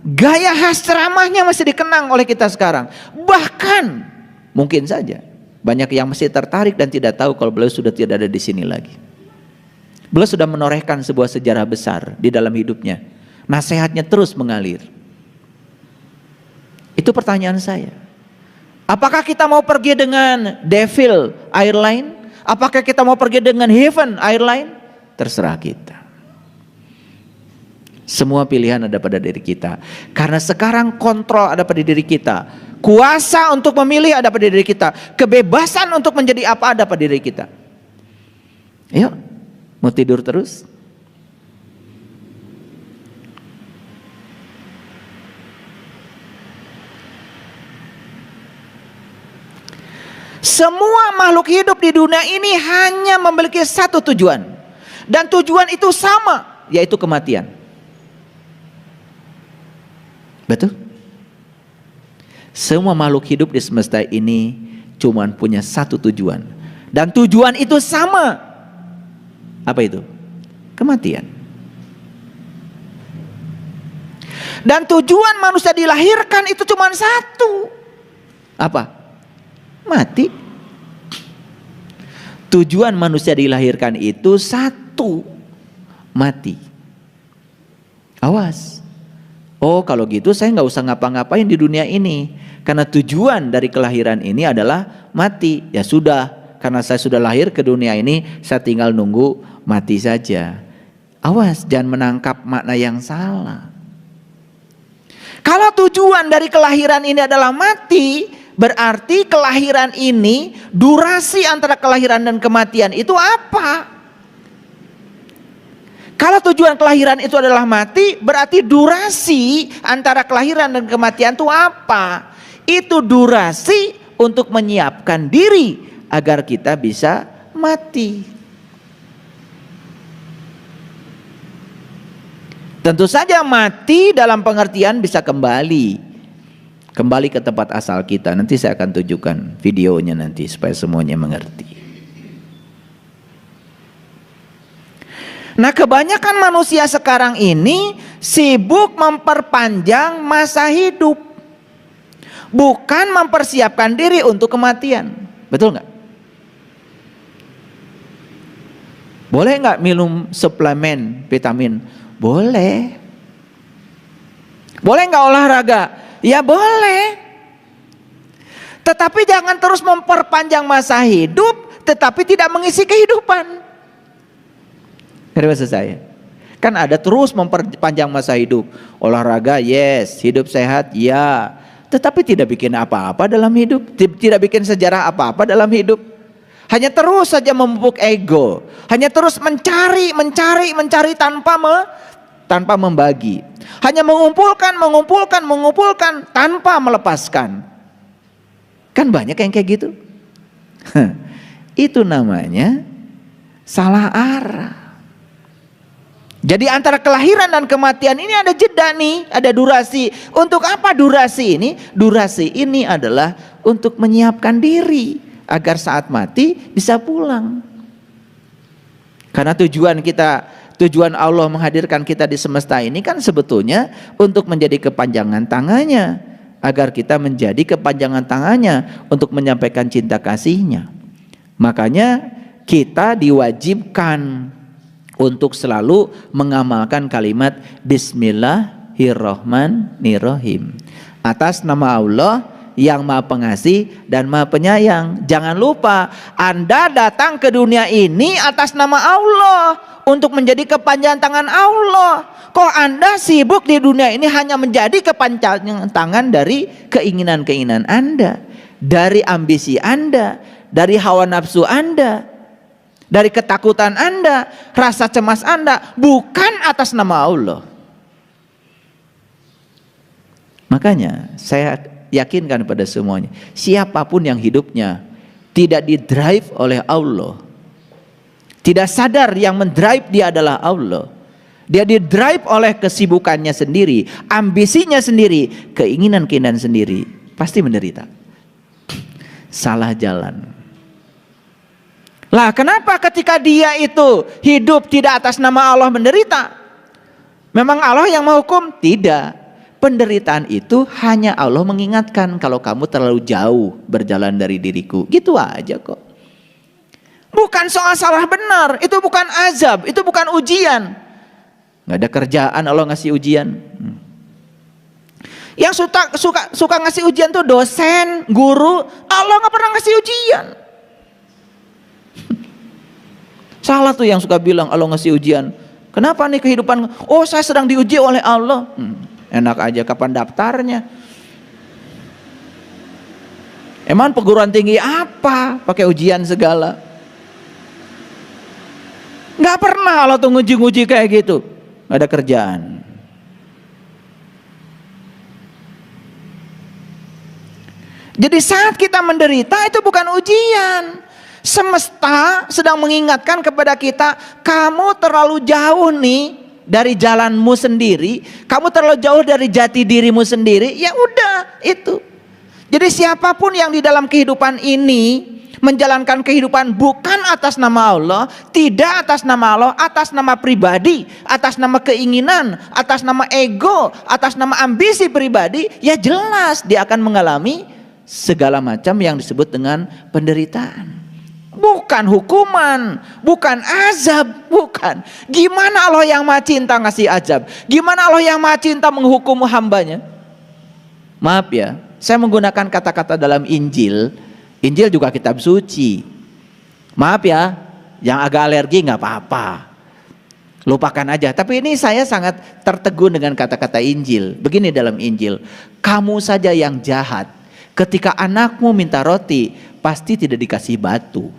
Gaya khas ceramahnya masih dikenang oleh kita sekarang. Bahkan mungkin saja banyak yang masih tertarik dan tidak tahu kalau beliau sudah tidak ada di sini lagi. Beliau sudah menorehkan sebuah sejarah besar di dalam hidupnya. Nasihatnya terus mengalir. Itu pertanyaan saya. Apakah kita mau pergi dengan Devil Airline? Apakah kita mau pergi dengan Heaven Airline? Terserah kita. Semua pilihan ada pada diri kita. Karena sekarang kontrol ada pada diri kita. Kuasa untuk memilih ada pada diri kita. Kebebasan untuk menjadi apa ada pada diri kita. Yuk, mau tidur terus? Semua makhluk hidup di dunia ini hanya memiliki satu tujuan. Dan tujuan itu sama, yaitu kematian. Betul? Semua makhluk hidup di semesta ini cuma punya satu tujuan. Dan tujuan itu sama. Apa itu? Kematian. Dan tujuan manusia dilahirkan itu cuma satu. Apa? Mati. Tujuan manusia dilahirkan itu satu. Mati. Awas. Oh, kalau gitu saya nggak usah ngapa-ngapain di dunia ini, karena tujuan dari kelahiran ini adalah mati. Ya sudah, karena saya sudah lahir ke dunia ini, saya tinggal nunggu mati saja. Awas, jangan menangkap makna yang salah. Kalau tujuan dari kelahiran ini adalah mati, berarti kelahiran ini, durasi antara kelahiran dan kematian itu apa? Kalau tujuan kelahiran itu adalah mati, berarti durasi antara kelahiran dan kematian itu apa? Itu durasi untuk menyiapkan diri agar kita bisa mati. Tentu saja mati dalam pengertian bisa kembali ke tempat asal kita. Nanti saya akan tunjukkan videonya nanti supaya semuanya mengerti. Nah, kebanyakan manusia sekarang ini sibuk memperpanjang masa hidup, bukan mempersiapkan diri untuk kematian. Betul nggak? Boleh nggak minum suplemen vitamin? Boleh. Boleh nggak olahraga? Ya boleh. Tetapi jangan terus memperpanjang masa hidup, tetapi tidak mengisi kehidupan. Ngerti maksud saya? Kan ada terus memperpanjang masa hidup. Olahraga yes, hidup sehat ya, tetapi tidak bikin apa-apa dalam hidup, tidak bikin sejarah apa-apa dalam hidup. Hanya terus saja memupuk ego, hanya terus mencari tanpa membagi. Hanya mengumpulkan tanpa melepaskan. Kan banyak yang kayak gitu. Itu namanya salah arah. Jadi antara kelahiran dan kematian ini ada jeda nih, ada durasi. Untuk apa durasi ini? Durasi ini adalah untuk menyiapkan diri agar saat mati bisa pulang. Karena tujuan Allah menghadirkan kita di semesta ini kan sebetulnya untuk menjadi kepanjangan tangannya, agar kita menjadi kepanjangan tangannya untuk menyampaikan cinta kasihnya. Makanya kita diwajibkan untuk selalu mengamalkan kalimat Bismillahirrahmanirrahim atas nama Allah yang Maha Pengasih dan Maha Penyayang. Jangan lupa, Anda datang ke dunia ini atas nama Allah untuk menjadi kepanjangan tangan Allah. Kok Anda sibuk di dunia ini hanya menjadi kepanjangan tangan dari keinginan-keinginan Anda, dari ambisi Anda, dari hawa nafsu Anda, dari ketakutan Anda, rasa cemas Anda, bukan atas nama Allah. Makanya saya yakinkan pada semuanya, siapapun yang hidupnya tidak didrive oleh Allah, tidak sadar yang mendrive dia adalah Allah, dia didrive oleh kesibukannya sendiri, ambisinya sendiri, keinginan-keinginan sendiri, pasti menderita, salah jalan. Lah kenapa ketika dia itu hidup tidak atas nama Allah menderita? Memang Allah yang menghukum? Tidak. Penderitaan itu hanya Allah mengingatkan, kalau kamu terlalu jauh berjalan dari diriku. Gitu aja kok. Bukan soal salah benar, itu bukan azab, itu bukan ujian. Nggak ada kerjaan Allah ngasih ujian. Yang suka ngasih ujian tuh dosen, guru. Allah nggak pernah ngasih ujian. Salah tuh yang suka bilang Allah ngasih ujian. Kenapa nih kehidupan? Oh, saya sedang diuji oleh Allah. Enak aja, kapan daftarnya? Emang perguruan tinggi apa pakai ujian segala? Nggak pernah Allah tuh nguji-nguji kayak gitu. Nggak ada kerjaan. Jadi saat kita menderita itu bukan ujian. Semesta sedang mengingatkan kepada kita, kamu terlalu jauh nih dari jalanmu sendiri, kamu terlalu jauh dari jati dirimu sendiri. Ya udah itu. Jadi siapapun yang di dalam kehidupan ini menjalankan kehidupan bukan atas nama Allah, tidak atas nama Allah, atas nama pribadi, atas nama keinginan, atas nama ego, atas nama ambisi pribadi, ya jelas dia akan mengalami segala macam yang disebut dengan penderitaan. Bukan hukuman, bukan azab, bukan. Gimana Allah yang Maha Cinta ngasih azab? Gimana Allah yang Maha Cinta menghukum hambanya? Maaf ya, saya menggunakan kata-kata dalam Injil. Injil juga kitab suci. Maaf ya, yang agak alergi nggak apa-apa, lupakan aja. Tapi ini saya sangat tertegun dengan kata-kata Injil. Begini dalam Injil, kamu saja yang jahat, ketika anakmu minta roti, pasti tidak dikasih batu.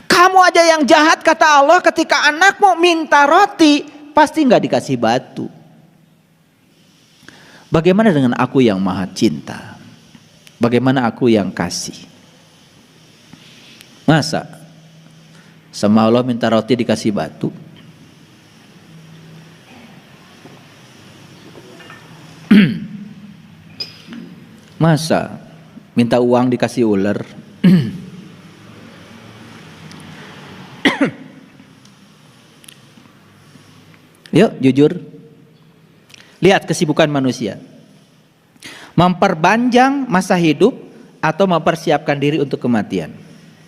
Kamu aja yang jahat, kata Allah, ketika anakmu minta roti, pasti nggak dikasih batu. Bagaimana dengan aku yang Maha Cinta? Bagaimana aku yang kasih? Masa sama Allah minta roti dikasih batu? Masa minta uang dikasih ular? Yuk jujur, lihat kesibukan manusia. Memperpanjang masa hidup atau mempersiapkan diri untuk kematian?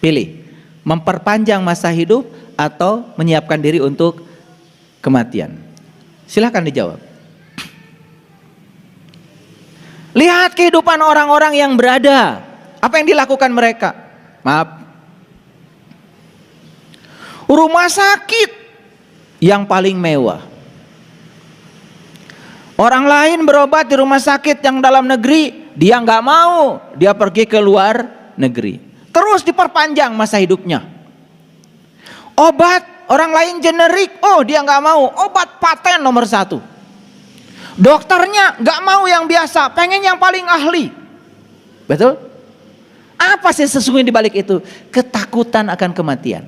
Pilih, memperpanjang masa hidup atau menyiapkan diri untuk kematian. Silahkan dijawab. Lihat kehidupan orang-orang yang berada. Apa yang dilakukan mereka? Maaf. Rumah sakit yang paling mewah. Orang lain berobat di rumah sakit yang dalam negeri, dia nggak mau, dia pergi ke luar negeri. Terus diperpanjang masa hidupnya. Obat orang lain generik, oh dia nggak mau, obat paten nomor 1. Dokternya nggak mau yang biasa, pengen yang paling ahli. Betul? Apa sih sesungguhnya di balik itu? Ketakutan akan kematian.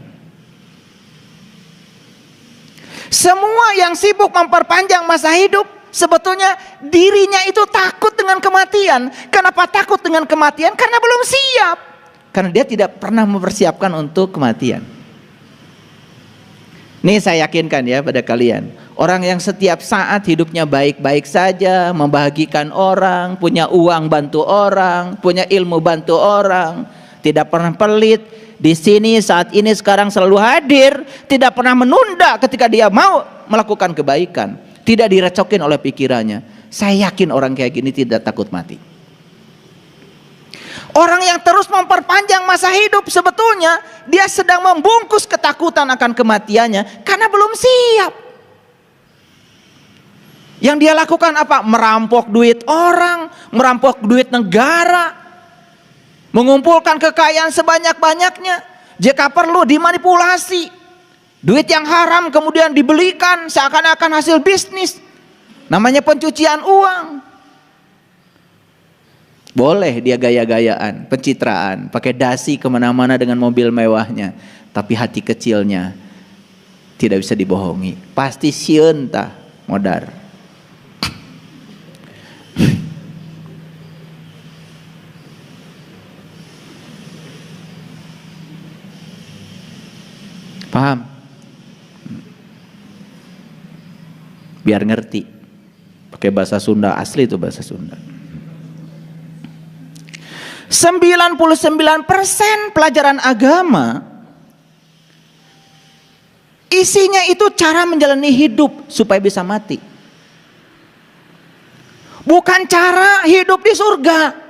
Semua yang sibuk memperpanjang masa hidup, sebetulnya dirinya itu takut dengan kematian. Kenapa takut dengan kematian? Karena belum siap. Karena dia tidak pernah mempersiapkan untuk kematian. Ini saya yakinkan ya pada kalian. Orang yang setiap saat hidupnya baik-baik saja, membahagikan orang, punya uang bantu orang, punya ilmu bantu orang, tidak pernah pelit, di sini saat ini sekarang selalu hadir, tidak pernah menunda ketika dia mau melakukan kebaikan, tidak direcokin oleh pikirannya. Saya yakin orang kayak gini tidak takut mati. Orang yang terus memperpanjang masa hidup, sebetulnya dia sedang membungkus ketakutan akan kematiannya karena belum siap. Yang dia lakukan apa? Merampok duit orang, merampok duit negara, mengumpulkan kekayaan sebanyak-banyaknya. Jika perlu dimanipulasi, duit yang haram kemudian dibelikan seakan-akan hasil bisnis. Namanya pencucian uang. Boleh dia gaya-gayaan, pencitraan, pakai dasi kemana-mana dengan mobil mewahnya, tapi hati kecilnya tidak bisa dibohongi. Pasti sieun tah modar. Paham? Biar ngerti. Pakai bahasa Sunda, asli itu bahasa Sunda. 99% pelajaran agama isinya itu cara menjalani hidup supaya bisa mati. Bukan cara hidup di surga.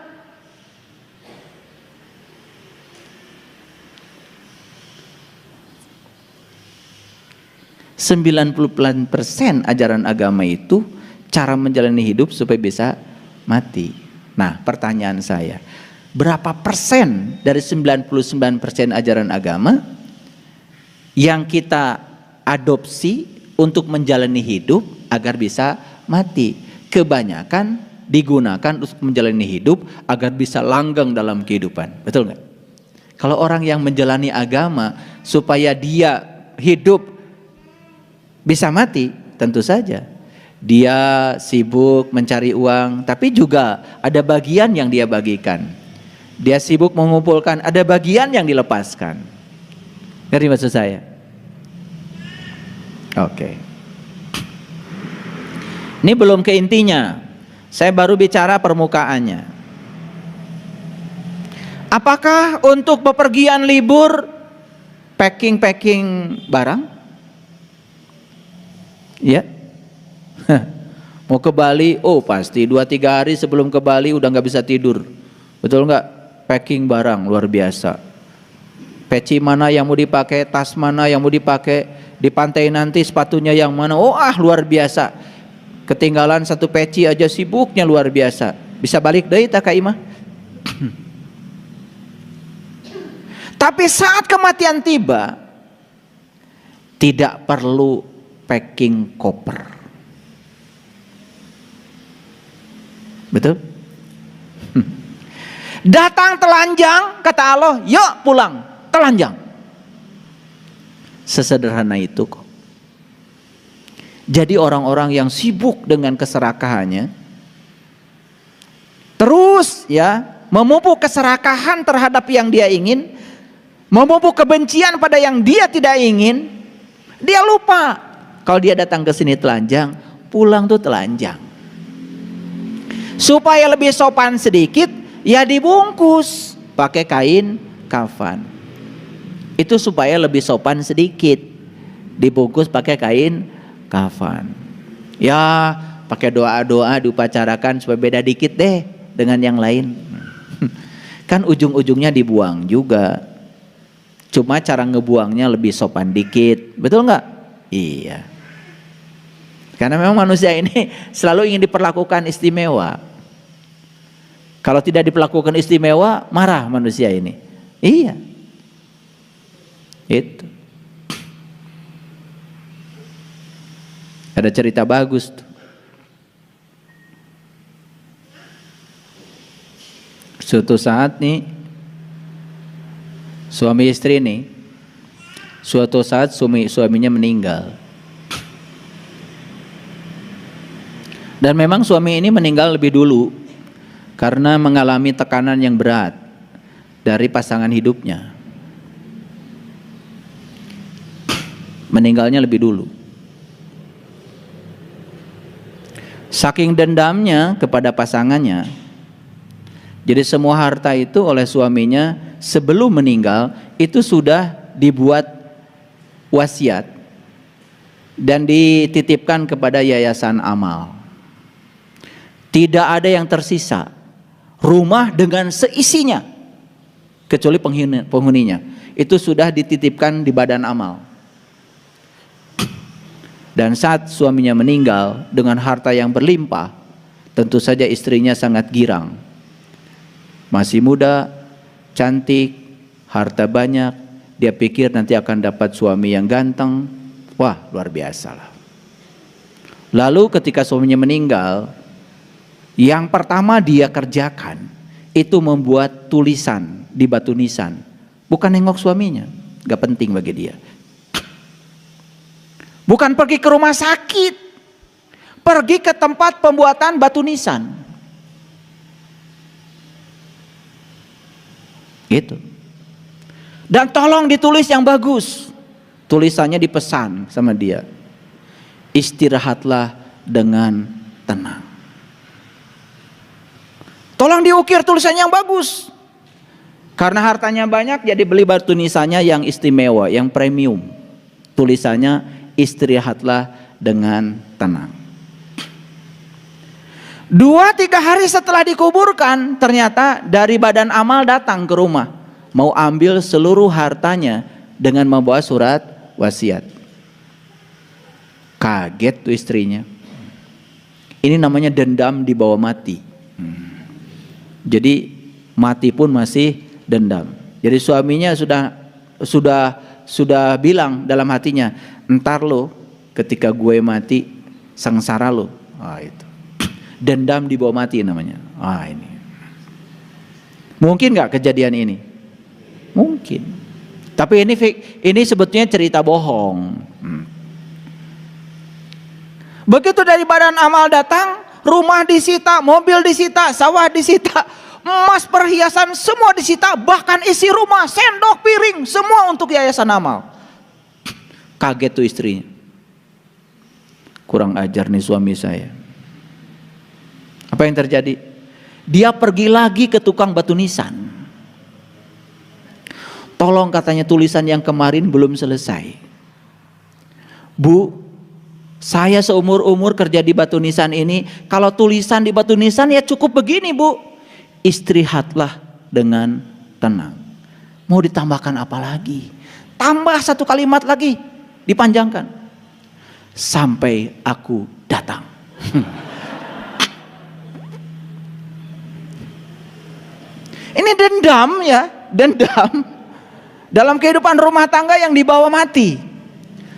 % ajaran agama itu cara menjalani hidup supaya bisa mati. Nah, pertanyaan saya, berapa persen dari 99% ajaran agama yang kita adopsi untuk menjalani hidup agar bisa mati? Kebanyakan digunakan untuk menjalani hidup agar bisa langgeng dalam kehidupan. Betul nggak? Kalau orang yang menjalani agama supaya dia hidup bisa mati, tentu saja dia sibuk mencari uang, tapi juga ada bagian yang dia bagikan. Dia sibuk mengumpulkan, ada bagian yang dilepaskan. Ngerti maksud saya? Oke. Ini belum ke intinya. Saya baru bicara permukaannya. Apakah untuk bepergian libur packing barang? Ya. Mau ke Bali, oh pasti 2-3 hari sebelum ke Bali udah gak bisa tidur. Betul nggak? Packing barang luar biasa. Peci mana yang mau dipakai, tas mana yang mau dipakai, di pantai nanti sepatunya yang mana, oh luar biasa. Ketinggalan satu peci aja sibuknya luar biasa. Bisa balik deui tak Kak Imah? Tapi saat kematian tiba, tidak perlu packing koper. Betul? Datang telanjang, kata Allah, yuk pulang, telanjang. Sesederhana itu kok. Jadi orang-orang yang sibuk dengan keserakahannya, terus ya memupuk keserakahan terhadap yang dia ingin, memupuk kebencian pada yang dia tidak ingin, dia lupa kalau dia datang ke sini telanjang, pulang tuh telanjang. Supaya lebih sopan sedikit, ya dibungkus pakai kain kafan. Itu supaya lebih sopan sedikit, dibungkus pakai kain kafan. Ya pakai doa-doa diupacarakan supaya beda dikit deh dengan yang lain. Kan ujung-ujungnya dibuang juga. Cuma cara ngebuangnya lebih sopan dikit. Betul nggak? Iya. Karena memang manusia ini selalu ingin diperlakukan istimewa. Kalau tidak diperlakukan istimewa, marah manusia ini. Iya. Itu. Ada cerita bagus tuh. Suatu saat nih, suami istri nih, suatu saat suaminya meninggal. Dan memang suami ini meninggal lebih dulu karena mengalami tekanan yang berat dari pasangan hidupnya. Meninggalnya lebih dulu. Saking dendamnya kepada pasangannya, jadi semua harta itu oleh suaminya sebelum meninggal itu sudah dibuat wasiat dan dititipkan kepada yayasan amal. Tidak ada yang tersisa. Rumah dengan seisinya kecuali penghuninya itu sudah dititipkan di badan amal. Dan saat suaminya meninggal dengan harta yang berlimpah, tentu saja istrinya sangat girang. Masih muda, cantik, harta banyak, dia pikir nanti akan dapat suami yang ganteng. Wah, luar biasa lah. Lalu ketika suaminya meninggal, yang pertama dia kerjakan itu membuat tulisan di batu nisan. Bukan nengok suaminya, gak penting bagi dia. Bukan pergi ke rumah sakit, pergi ke tempat pembuatan batu nisan. Gitu. Dan tolong ditulis yang bagus. Tulisannya dipesan sama dia. Istirahatlah dengan tenang. Tolong diukir tulisan yang bagus. Karena hartanya banyak, jadi beli batu nisannya yang istimewa, yang premium. Tulisannya istirahatlah dengan tenang. 2-3 hari setelah dikuburkan, ternyata dari badan amal datang ke rumah, mau ambil seluruh hartanya dengan membawa surat wasiat. Kaget tuh istrinya. Ini namanya dendam di bawah mati. Jadi mati pun masih dendam. Jadi suaminya sudah bilang dalam hatinya, entar lo ketika gue mati sengsara lo. Itu dendam di bawah mati namanya. Ini mungkin nggak kejadian ini? Mungkin. Tapi ini sebetulnya cerita bohong. Begitu dari badan amal datang, rumah disita, mobil disita, sawah disita, emas, perhiasan semua disita, bahkan isi rumah, sendok, piring, semua untuk yayasan amal. Kaget tuh istrinya. Kurang ajar nih suami saya. Apa yang terjadi? Dia pergi lagi ke tukang batu nisan. Tolong, katanya, tulisan yang kemarin belum selesai. Bu, saya seumur-umur kerja di batu nisan ini, kalau tulisan di batu nisan ya cukup begini, Bu. Istirahatlah dengan tenang. Mau ditambahkan apa lagi? Tambah 1 kalimat lagi, dipanjangkan. Sampai aku datang. Ini dendam ya, dendam dalam kehidupan rumah tangga yang dibawa mati.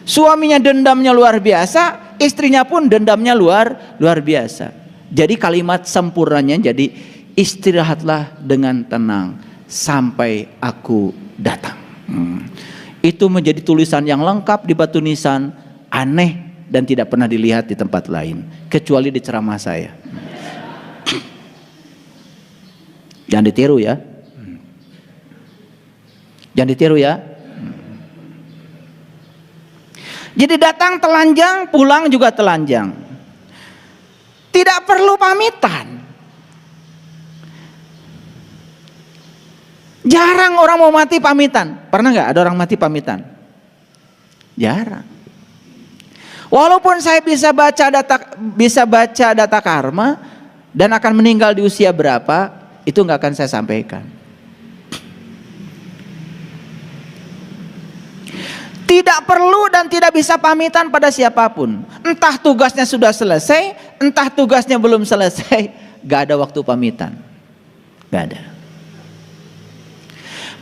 Suaminya dendamnya luar biasa, istrinya pun dendamnya luar biasa. Jadi kalimat sempurnanya jadi istirahatlah dengan tenang sampai aku datang. Itu menjadi tulisan yang lengkap di batu nisan, aneh dan tidak pernah dilihat di tempat lain kecuali di ceramah saya. Jangan ditiru ya. Jangan ditiru ya. Jadi datang telanjang, pulang juga telanjang. Tidak perlu pamitan. Jarang orang mau mati pamitan. Pernah nggak ada orang mati pamitan? Jarang. Walaupun saya bisa baca data karma dan akan meninggal di usia berapa, itu nggak akan saya sampaikan. Tidak perlu dan tidak bisa pamitan pada siapapun. Entah tugasnya sudah selesai, entah tugasnya belum selesai, gak ada waktu pamitan. Gak ada.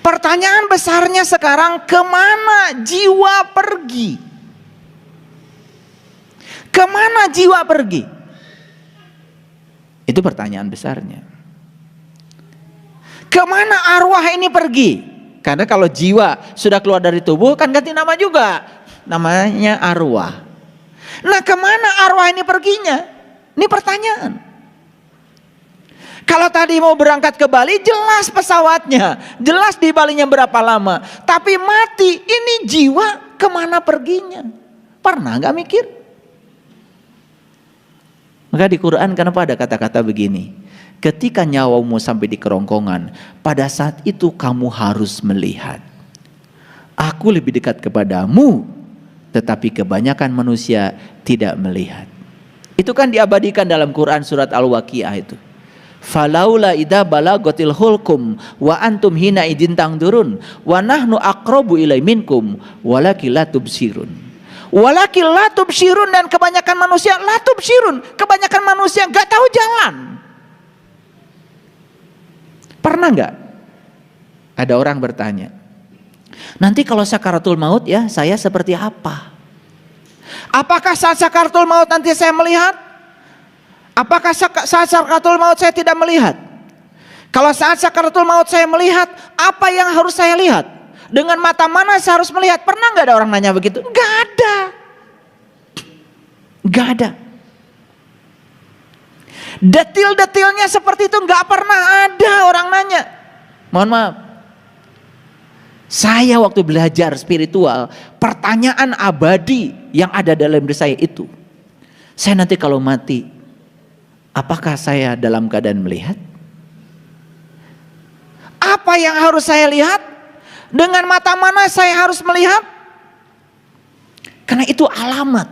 Pertanyaan besarnya sekarang, kemana jiwa pergi? Kemana jiwa pergi? Itu pertanyaan besarnya. Kemana arwah ini pergi? Karena kalau jiwa sudah keluar dari tubuh kan ganti nama juga. Namanya arwah. Nah, kemana arwah ini perginya? Ini pertanyaan. Kalau tadi mau berangkat ke Bali, jelas pesawatnya, jelas di Balinya berapa lama. Tapi mati, ini jiwa kemana perginya? Pernah gak mikir? Maka di Quran kenapa ada kata-kata begini? Ketika nyawamu sampai di kerongkongan, pada saat itu kamu harus melihat. Aku lebih dekat kepadamu, tetapi kebanyakan manusia tidak melihat. Itu kan diabadikan dalam Quran surat Al-Waqiah itu. Falaula idza balagatil hulqum wa antum hina idin tangdurun wa nahnu aqrabu ilai minkum walakin la tubsirun. Walakin la tubsirun, dan kebanyakan manusia la tubsirun. Kebanyakan manusia enggak tahu jalan. Pernah enggak ada orang bertanya, nanti kalau sakaratul maut ya saya seperti apa? Apakah saat sakaratul maut nanti saya melihat? Apakah saat sakaratul maut saya tidak melihat? Kalau saat sakaratul maut saya melihat, apa yang harus saya lihat? Dengan mata mana saya harus melihat? Pernah nggak ada orang nanya begitu? Nggak ada. Nggak ada. Detil-detilnya seperti itu nggak pernah ada orang nanya. Mohon maaf. Saya waktu belajar spiritual, pertanyaan abadi yang ada dalam diri saya itu, saya nanti kalau mati, apakah saya dalam keadaan melihat? Apa yang harus saya lihat? Dengan mata mana saya harus melihat? Karena itu alamat.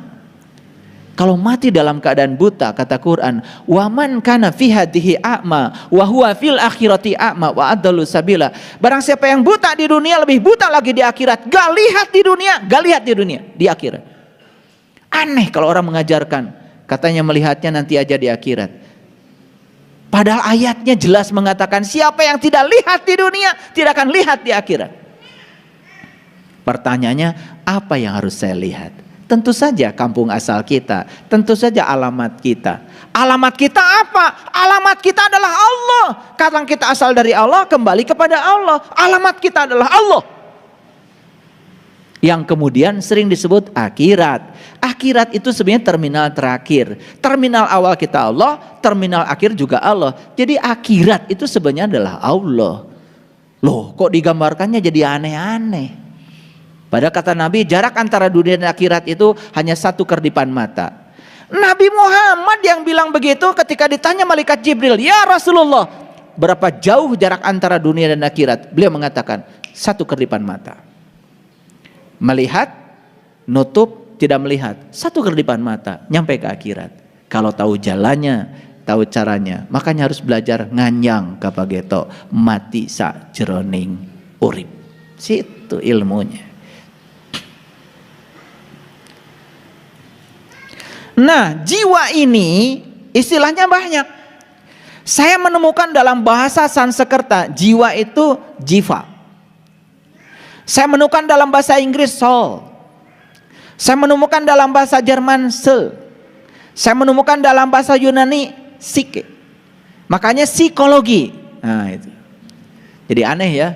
Kalau mati dalam keadaan buta, kata Quran, wa man kana fi hadhihi a'ma wa huwa fil akhirati a'ma wa adallu sabila. Barang siapa yang buta di dunia lebih buta lagi di akhirat. Gak lihat di dunia, gak lihat di dunia, di akhirat. Aneh kalau orang mengajarkan, katanya melihatnya nanti aja di akhirat. Padahal ayatnya jelas mengatakan siapa yang tidak lihat di dunia tidak akan lihat di akhirat. Pertanyaannya, apa yang harus saya lihat? Tentu saja kampung asal kita, tentu saja alamat kita. Alamat kita apa? Alamat kita adalah Allah. Karena kita asal dari Allah, kembali kepada Allah. Alamat kita adalah Allah. Yang kemudian sering disebut akhirat. Akhirat itu sebenarnya terminal terakhir. Terminal awal kita Allah, terminal akhir juga Allah. Jadi akhirat itu sebenarnya adalah Allah. Loh, kok digambarkannya jadi aneh-aneh? Padahal kata Nabi, jarak antara dunia dan akhirat itu hanya satu kerdipan mata. Nabi Muhammad yang bilang begitu ketika ditanya malaikat Jibril, ya Rasulullah, berapa jauh jarak antara dunia dan akhirat? Beliau mengatakan, satu kerdipan mata. Melihat, nutup, tidak melihat, satu kerdipan mata, nyampe ke akhirat. Kalau tahu jalannya, tahu caranya, makanya harus belajar nganyang kapageto, mati sa jeroning urip. Situ ilmunya. Nah, jiwa ini istilahnya banyak. Saya menemukan dalam bahasa Sanskerta, jiwa itu jiva. Saya menemukan dalam bahasa Inggris soul. Saya menemukan dalam bahasa Jerman soul. Saya menemukan dalam bahasa Yunani psyche. Makanya psikologi. Nah, itu. Jadi aneh ya.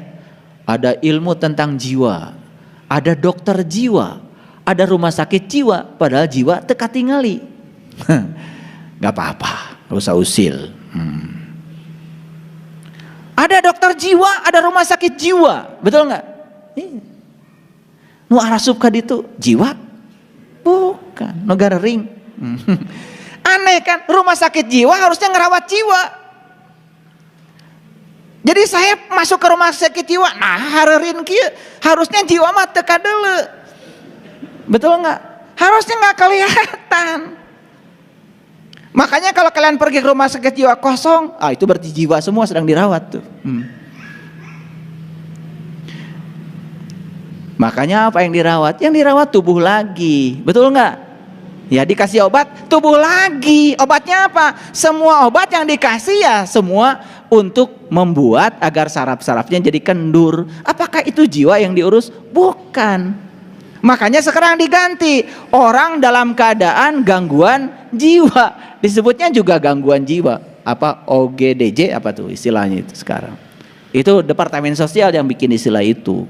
Ada ilmu tentang jiwa, ada dokter jiwa, ada rumah sakit jiwa, padahal jiwa teka tingali. Gak apa-apa, gak usah usil. Ada dokter jiwa, ada rumah sakit jiwa, betul nggak? Nu arasup ka ditu jiwa? Bukan, negara ring. Aneh kan, rumah sakit jiwa harusnya ngerawat jiwa. Jadi saya masuk ke rumah sakit jiwa, nah harerin kieu, harusnya jiwa mah teu kadeuleu. Betul nggak? Harusnya nggak kelihatan. Makanya kalau kalian pergi ke rumah sakit jiwa kosong, itu berarti jiwa semua sedang dirawat tuh. Makanya apa yang dirawat? Yang dirawat tubuh lagi, betul nggak? Ya dikasih obat, tubuh lagi. Obatnya apa? Semua obat yang dikasih ya semua untuk membuat agar saraf-sarafnya jadi kendur. Apakah itu jiwa yang diurus? Bukan. Makanya sekarang diganti, orang dalam keadaan gangguan jiwa. Disebutnya juga gangguan jiwa. Apa OGDJ apa tuh istilahnya itu sekarang. Itu Departemen Sosial yang bikin istilah itu.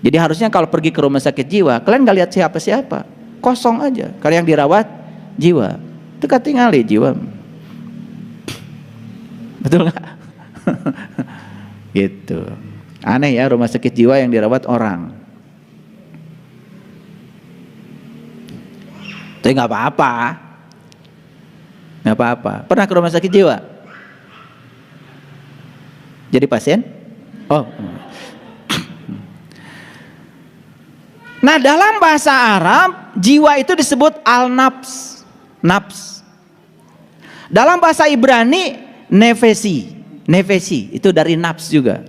Jadi harusnya kalau pergi ke rumah sakit jiwa, kalian gak lihat siapa-siapa, kosong aja. Kalau yang dirawat jiwa, itu ketinggalan jiwa. Betul nggak? Gitu. Aneh ya rumah sakit jiwa yang dirawat orang. Tapi nggak apa-apa, nggak apa-apa. Pernah ke rumah sakit jiwa? Jadi pasien? Oh. Nah dalam bahasa Arab jiwa itu disebut al-nafs, nafs. Dalam bahasa Ibrani nefesi itu dari nafs juga.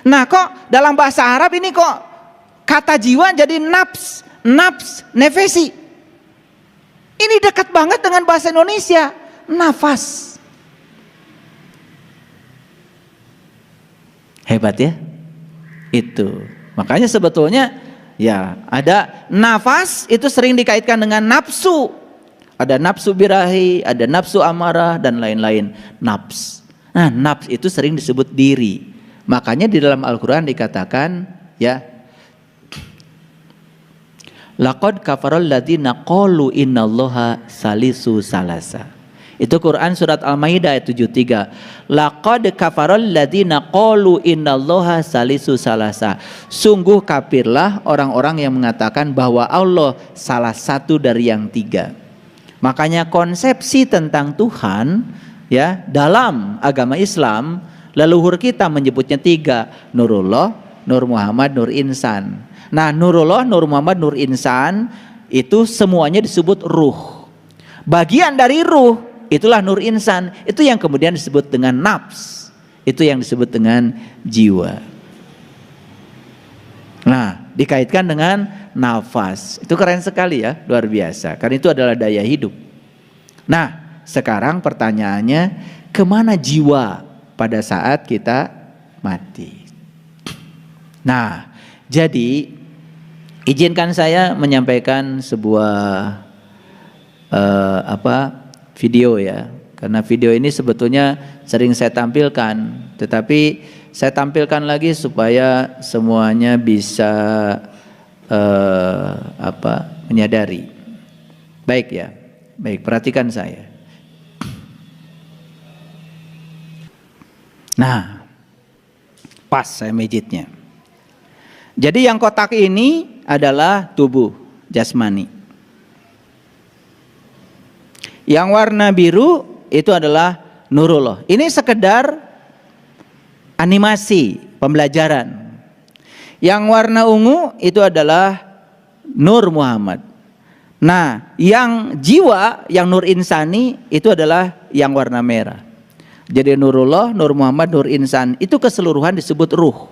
Nah kok dalam bahasa Arab ini kok kata jiwa jadi nafs, nefesi. Ini dekat banget dengan bahasa Indonesia, nafas. Hebat ya? Itu. Makanya sebetulnya ya ada nafas itu sering dikaitkan dengan nafsu. Ada nafsu birahi, ada nafsu amarah dan lain-lain. Nafs. Nah, nafs itu sering disebut diri. Makanya di dalam Al-Qur'an dikatakan ya laqad kafaral ladzina qalu innallaha salisu salasa. Itu Quran surat Al-Maidah ayat 73. Laqad kafaral ladzina qalu innallaha salisu salasa. Sungguh kafirlah orang-orang yang mengatakan bahwa Allah salah satu dari yang tiga. Makanya konsepsi tentang Tuhan ya dalam agama Islam leluhur kita menyebutnya tiga, Nurullah, Nur Muhammad, Nur Insan. Nah Nurullah, Nur Muhammad, Nur Insan itu semuanya disebut ruh. Bagian dari ruh itulah Nur Insan. Itu yang kemudian disebut dengan nafs. Itu yang disebut dengan jiwa. Nah dikaitkan dengan nafas. Itu keren sekali ya, luar biasa. Karena itu adalah daya hidup. Nah sekarang pertanyaannya, kemana jiwa pada saat kita mati? Nah jadi izinkan saya menyampaikan sebuah video ya, karena video ini sebetulnya sering saya tampilkan, tetapi saya tampilkan lagi supaya semuanya bisa menyadari. Baik ya, baik, perhatikan saya. Nah, pas saya mijitnya. Jadi yang kotak ini adalah tubuh jasmani. Yang warna biru itu adalah Nurullah. Ini sekedar animasi pembelajaran. Yang warna ungu itu adalah Nur Muhammad. Nah, yang jiwa, yang Nur Insani itu adalah yang warna merah. Jadi Nurullah, Nur Muhammad, Nur Insan itu keseluruhan disebut ruh.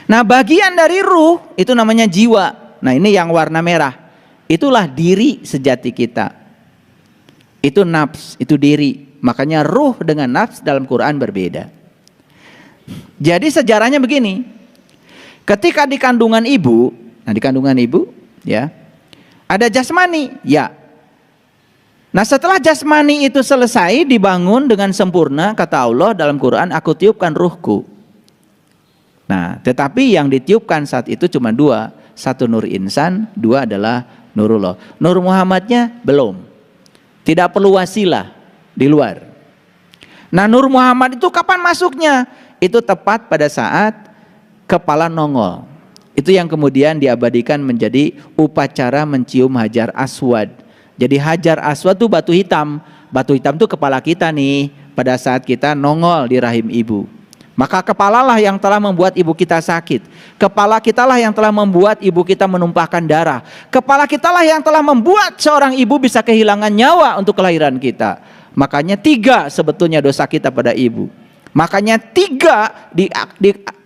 Nah bagian dari ruh itu namanya jiwa. Nah ini yang warna merah, itulah diri sejati kita. Itu nafs, itu diri. Makanya ruh dengan nafs dalam Quran berbeda. Jadi sejarahnya begini. Ketika di kandungan ibu, nah di kandungan ibu ya, ada jasmani ya. Nah setelah jasmani itu selesai dibangun dengan sempurna, kata Allah dalam Quran, aku tiupkan ruhku. Nah, tetapi yang ditiupkan saat itu cuma dua, satu Nur Insan, dua adalah Nurullah. Nur Muhammadnya belum, tidak perlu wasilah di luar. Nah, Nur Muhammad itu kapan masuknya? Itu tepat pada saat kepala nongol. Itu yang kemudian diabadikan menjadi upacara mencium Hajar Aswad. Jadi Hajar Aswad itu batu hitam. Batu hitam itu kepala kita nih pada saat kita nongol di rahim ibu. Maka kepalalah yang telah membuat ibu kita sakit. Kepala kitalah yang telah membuat ibu kita menumpahkan darah. Kepala kitalah yang telah membuat seorang ibu bisa kehilangan nyawa untuk kelahiran kita. Makanya 3 sebetulnya dosa kita pada ibu. Makanya 3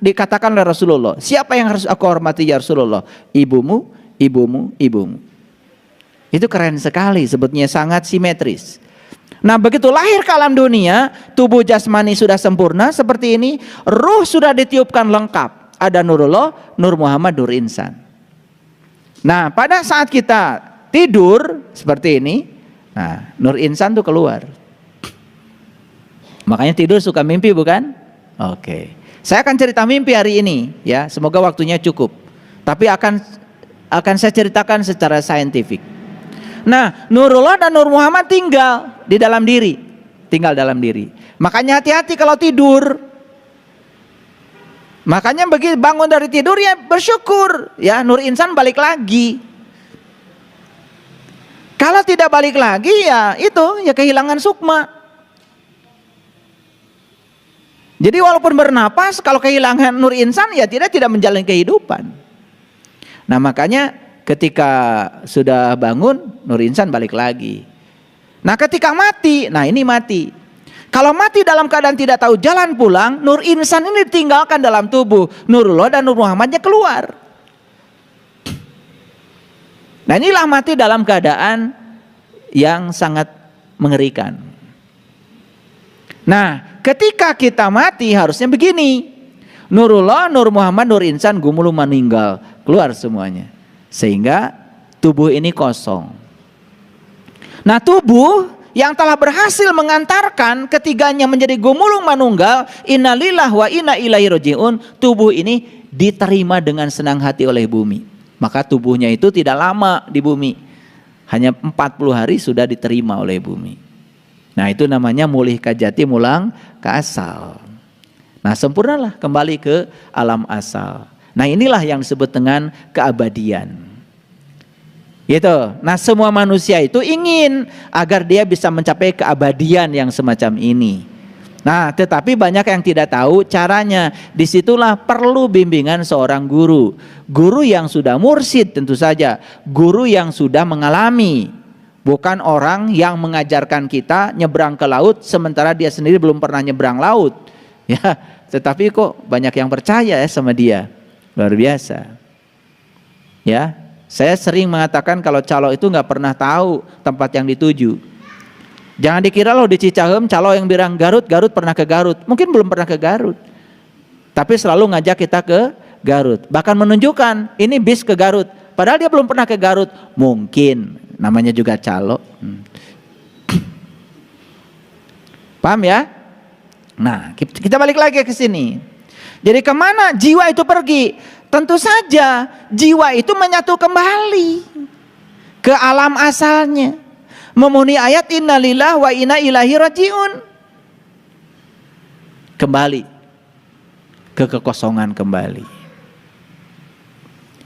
dikatakan oleh Rasulullah. Siapa yang harus aku hormati ya Rasulullah? Ibumu, ibumu, ibumu. Itu keren sekali, sebetulnya sangat simetris. Nah, begitu lahir ke alam dunia, tubuh jasmani sudah sempurna seperti ini, ruh sudah ditiupkan lengkap. Ada Nurullah, Nur Muhammad, Nur Insan. Nah, pada saat kita tidur seperti ini, nah, Nur Insan tuh keluar. Makanya tidur suka mimpi, bukan? Oke. Saya akan cerita mimpi hari ini, ya. Semoga waktunya cukup. Tapi akan saya ceritakan secara saintifik. Nah, Nurullah dan Nur Muhammad tinggal di dalam diri, tinggal dalam diri. Makanya hati-hati kalau tidur. Makanya begitu bangun dari tidur ya bersyukur, ya Nur Insan balik lagi. Kalau tidak balik lagi ya itu ya kehilangan sukma. Jadi walaupun bernapas, kalau kehilangan Nur Insan ya tidak menjalani kehidupan. Nah, makanya ketika sudah bangun, Nur Insan balik lagi. Nah, ketika mati, nah ini mati. Kalau mati dalam keadaan tidak tahu jalan pulang, Nur Insan ini ditinggalkan dalam tubuh. Nurullah dan Nur Muhammadnya keluar. Nah, inilah mati dalam keadaan yang sangat mengerikan. Nah, ketika kita mati harusnya begini. Nurullah, Nur Muhammad, Nur Insan gumulung meninggal. Keluar semuanya. Sehingga tubuh ini kosong. Nah, tubuh yang telah berhasil mengantarkan ketiganya menjadi gumulung manunggal, innalillah wa inna ilaihi rajiun, tubuh ini diterima dengan senang hati oleh bumi. Maka tubuhnya itu tidak lama di bumi. Hanya 40 hari sudah diterima oleh bumi. Nah, itu namanya mulih kajati mulang ke asal. Nah, sempurnalah kembali ke alam asal. Nah, inilah yang disebut dengan keabadian. Gitu. Nah, semua manusia itu ingin agar dia bisa mencapai keabadian yang semacam ini. Nah, tetapi banyak yang tidak tahu caranya. Disitulah perlu bimbingan seorang guru. Guru yang sudah mursyid tentu saja. Guru yang sudah mengalami. Bukan orang yang mengajarkan kita nyebrang ke laut sementara dia sendiri belum pernah nyebrang laut. Ya, tetapi kok banyak yang percaya ya sama dia. Luar biasa. Ya, saya sering mengatakan kalau calo itu nggak pernah tahu tempat yang dituju. Jangan dikira loh di Cicahem calo yang bilang Garut pernah ke Garut. Mungkin belum pernah ke Garut. Tapi selalu ngajak kita ke Garut. Bahkan menunjukkan ini bis ke Garut. Padahal dia belum pernah ke Garut. Mungkin namanya juga calo. Paham ya? Nah, kita balik lagi ke sini. Jadi kemana jiwa itu pergi? Tentu saja jiwa itu menyatu kembali ke alam asalnya. Memenuhi ayat innalillah wa inna ilaihi rajiun. Kembali ke kekosongan kembali.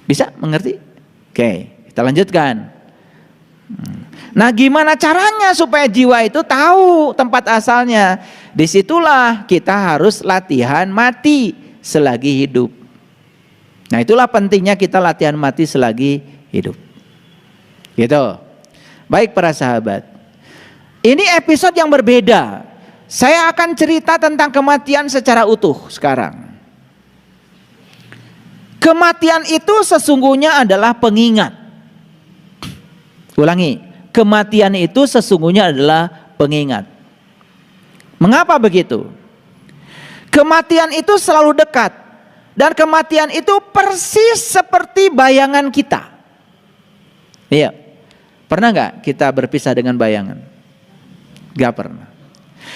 Bisa mengerti? Oke, kita lanjutkan. Nah, gimana caranya supaya jiwa itu tahu tempat asalnya? Disitulah kita harus latihan mati selagi hidup. Nah, itulah pentingnya kita latihan mati selagi hidup. Gitu. Baik para sahabat. Ini episode yang berbeda. Saya akan cerita tentang kematian secara utuh sekarang. Kematian itu sesungguhnya adalah pengingat. Ulangi, kematian itu sesungguhnya adalah pengingat. Mengapa begitu? Kematian itu selalu dekat. Dan kematian itu persis seperti bayangan kita. Iya. Pernah gak kita berpisah dengan bayangan? Gak pernah.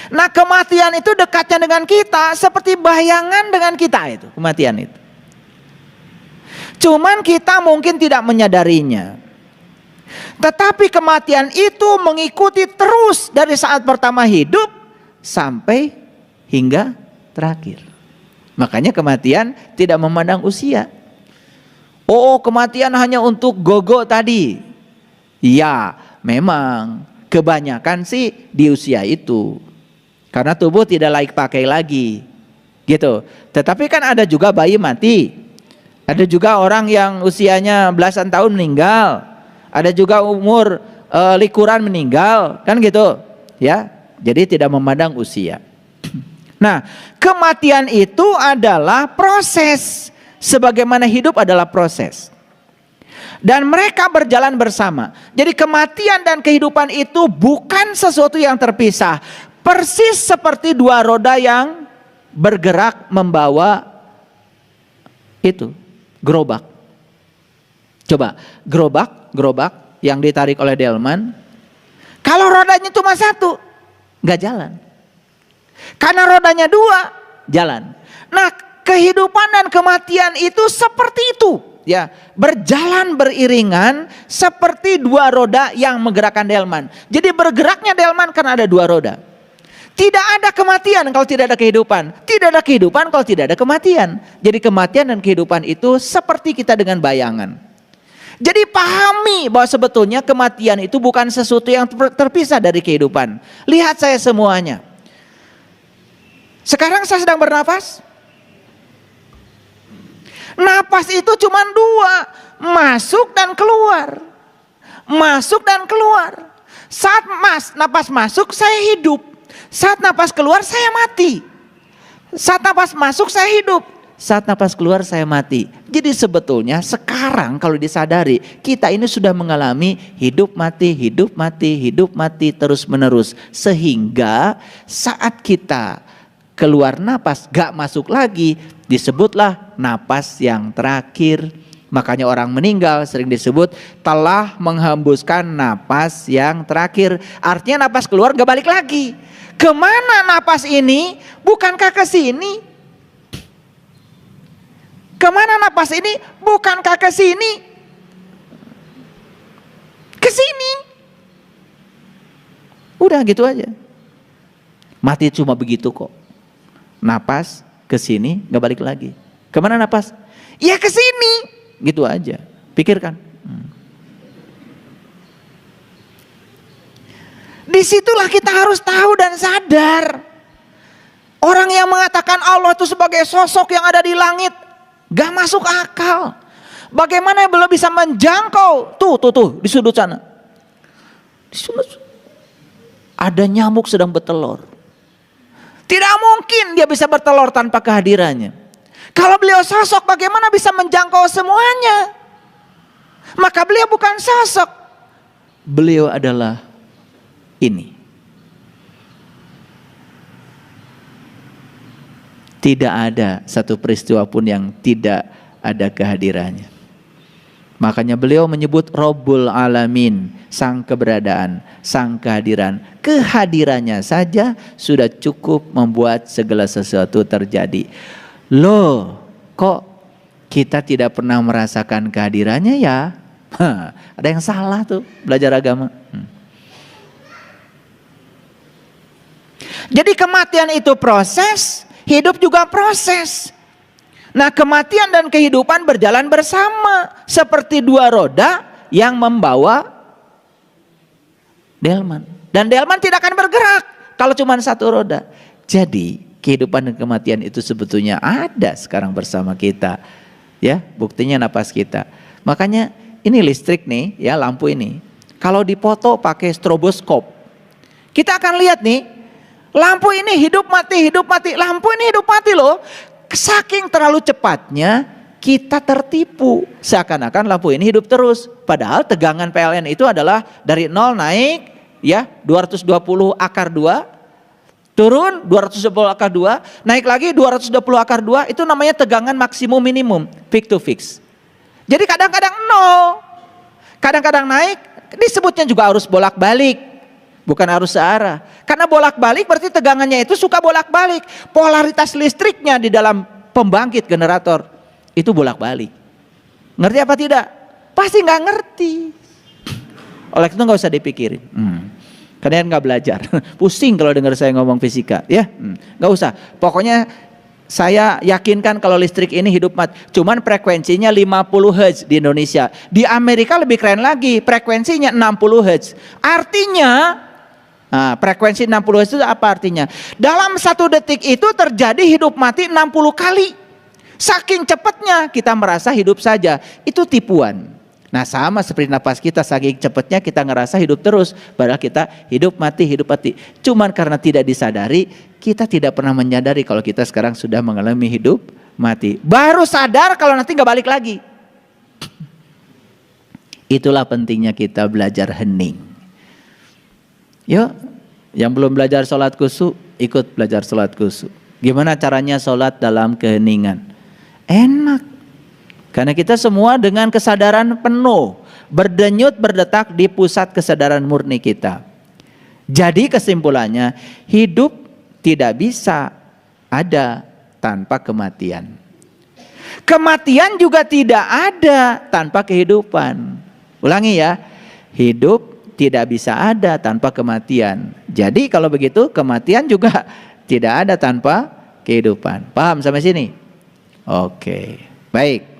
Nah, kematian itu dekatnya dengan kita seperti bayangan dengan kita itu. Kematian itu. Cuman kita mungkin tidak menyadarinya. Tetapi kematian itu mengikuti terus dari saat pertama hidup sampai hingga terakhir. Makanya kematian tidak memandang usia. Oh, kematian hanya untuk gogo tadi. Ya, memang kebanyakan sih di usia itu. Karena tubuh tidak layak pakai lagi. Gitu. Tetapi kan ada juga bayi mati. Ada juga orang yang usianya belasan tahun meninggal. Ada juga umur likuran meninggal, kan gitu. Ya. Jadi tidak memandang usia. Nah, kematian itu adalah proses, sebagaimana hidup adalah proses. Dan mereka berjalan bersama. Jadi kematian dan kehidupan itu bukan sesuatu yang terpisah. Persis seperti dua roda yang bergerak membawa itu, gerobak. Coba, gerobak yang ditarik oleh delman. Kalau rodanya cuma satu, nggak jalan. Karena rodanya dua, jalan. Nah, kehidupan dan kematian itu seperti itu, ya, berjalan beriringan seperti dua roda yang menggerakkan delman. Jadi bergeraknya delman karena ada dua roda. Tidak ada kematian kalau tidak ada kehidupan. Tidak ada kehidupan kalau tidak ada kematian. Jadi kematian dan kehidupan itu seperti kita dengan bayangan. Jadi pahami bahwa sebetulnya kematian itu bukan sesuatu yang terpisah dari kehidupan. Lihat saya semuanya. Sekarang saya sedang bernapas. Napas itu cuma dua, masuk dan keluar. Masuk dan keluar. Saat napas masuk saya hidup. Saat napas keluar saya mati. Saat napas masuk saya hidup. Saat napas keluar saya mati. Jadi sebetulnya sekarang kalau disadari, kita ini sudah mengalami hidup mati, hidup mati, hidup mati terus menerus. Sehingga saat kita keluar napas gak masuk lagi, disebutlah napas yang terakhir. Makanya orang meninggal sering disebut telah menghembuskan napas yang terakhir. Artinya napas keluar gak balik lagi. Kemana napas ini? Bukankah ke sini? Kemana napas ini? Bukankah ke sini? Ke sini. Udah gitu aja. Mati cuma begitu kok. Napas ke sini nggak balik lagi. Kemana napas? Ya ke sini. Gitu aja. Pikirkan. Disitulah kita harus tahu dan sadar. Orang yang mengatakan Allah itu sebagai sosok yang ada di langit, gak masuk akal. Bagaimana belum bisa menjangkau? Tuh di sudut sana. Di sudut. Ada nyamuk sedang bertelur. Tidak mungkin dia bisa bertelur tanpa kehadirannya. Kalau beliau sosok, bagaimana bisa menjangkau semuanya? Maka beliau bukan sosok. Beliau adalah ini. Tidak ada satu peristiwa pun yang tidak ada kehadirannya. Makanya beliau menyebut Rabbul Alamin, sang keberadaan, sang kehadiran. Kehadirannya saja sudah cukup membuat segala sesuatu terjadi. Loh, kok kita tidak pernah merasakan kehadirannya ya? Ada yang salah tuh belajar agama. Jadi kematian itu proses, hidup juga proses. Nah, kematian dan kehidupan berjalan bersama seperti dua roda yang membawa delman. Dan delman tidak akan bergerak kalau cuma satu roda. Jadi kehidupan dan kematian itu sebetulnya ada sekarang bersama kita. Ya, buktinya napas kita. Makanya ini listrik nih, ya, lampu ini. Kalau dipoto pakai stroboskop, kita akan lihat nih, lampu ini hidup mati, lampu ini hidup mati loh. Saking terlalu cepatnya kita tertipu, seakan-akan lampu ini hidup terus. Padahal tegangan PLN itu adalah dari 0 naik ya 220 akar 2, turun 220 akar 2, naik lagi 220 akar 2, itu namanya tegangan maksimum minimum, peak to fix. Jadi kadang-kadang 0, kadang-kadang naik, disebutnya juga arus bolak-balik, bukan arus searah. Karena bolak-balik berarti tegangannya itu suka bolak-balik. Polaritas listriknya di dalam pembangkit generator itu bolak-balik. Ngerti apa tidak? Pasti nggak ngerti. Oleh itu nggak usah dipikirin. Kalian nggak belajar. Pusing kalau dengar saya ngomong fisika, ya. Nggak usah. Pokoknya saya yakinkan kalau listrik ini hidup mati. Cuman frekuensinya 50 Hz di Indonesia. Di Amerika lebih keren lagi, frekuensinya 60 Hz. Artinya, frekuensi 60 Hz itu apa artinya? Dalam 1 detik itu terjadi hidup mati 60 kali. Saking cepatnya kita merasa hidup saja. Itu tipuan. Nah, sama seperti napas kita, saking cepatnya kita ngerasa hidup terus, padahal kita hidup mati. Cuman karena tidak disadari, kita tidak pernah menyadari kalau kita sekarang sudah mengalami hidup mati. Baru sadar kalau nanti nggak balik lagi. Itulah pentingnya kita belajar hening. Yuk, yang belum belajar sholat khusyuk, ikut belajar sholat khusyuk. Gimana caranya sholat dalam keheningan? Enak. Karena kita semua dengan kesadaran penuh, berdenyut berdetak di pusat kesadaran murni kita. Jadi kesimpulannya, hidup tidak bisa ada tanpa kematian. Kematian juga tidak ada tanpa kehidupan. Ulangi ya, hidup tidak bisa ada tanpa kematian. Jadi kalau begitu kematian juga tidak ada tanpa kehidupan. Paham sampai sini? Oke, baik.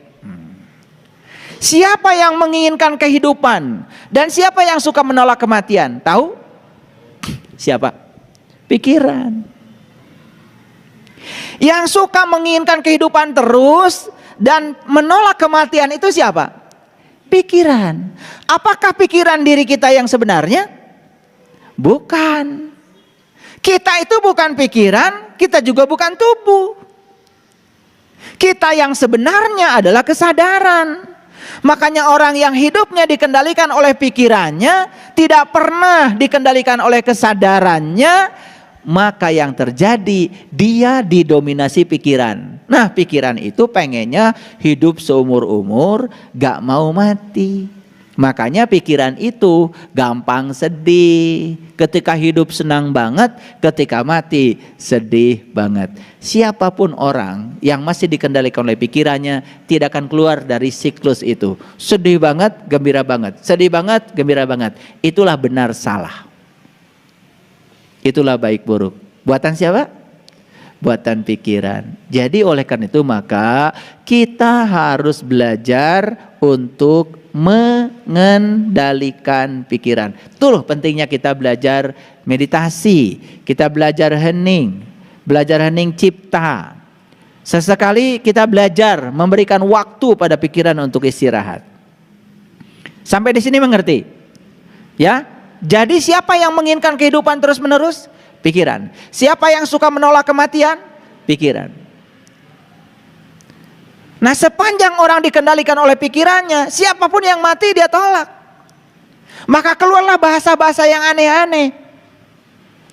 Siapa yang menginginkan kehidupan dan siapa yang suka menolak kematian? Tahu? Siapa? Pikiran. Yang suka menginginkan kehidupan terus dan menolak kematian itu siapa? Pikiran. Apakah pikiran diri kita yang sebenarnya? Bukan. Kita itu bukan pikiran, kita juga bukan tubuh. Kita yang sebenarnya adalah kesadaran. Makanya orang yang hidupnya dikendalikan oleh pikirannya, tidak pernah dikendalikan oleh kesadarannya, maka yang terjadi dia didominasi pikiran. Nah, pikiran itu pengennya hidup seumur-umur, gak mau mati. Makanya pikiran itu gampang sedih. Ketika hidup senang banget, ketika mati sedih banget. Siapapun orang yang masih dikendalikan oleh pikirannya tidak akan keluar dari siklus itu. Sedih banget, gembira banget. Sedih banget, gembira banget. Itulah benar salah. Itulah baik buruk. Buatan siapa? Buatan pikiran. Jadi oleh karena itu maka kita harus belajar untuk mengendalikan pikiran. Tuh pentingnya kita belajar meditasi, kita belajar hening cipta. Sesekali kita belajar memberikan waktu pada pikiran untuk istirahat. Sampai di sini mengerti? Ya. Jadi siapa yang menginginkan kehidupan terus-menerus? Pikiran. Siapa yang suka menolak kematian? Pikiran. Nah, sepanjang orang dikendalikan oleh pikirannya, siapapun yang mati dia tolak. Maka keluarlah bahasa-bahasa yang aneh-aneh.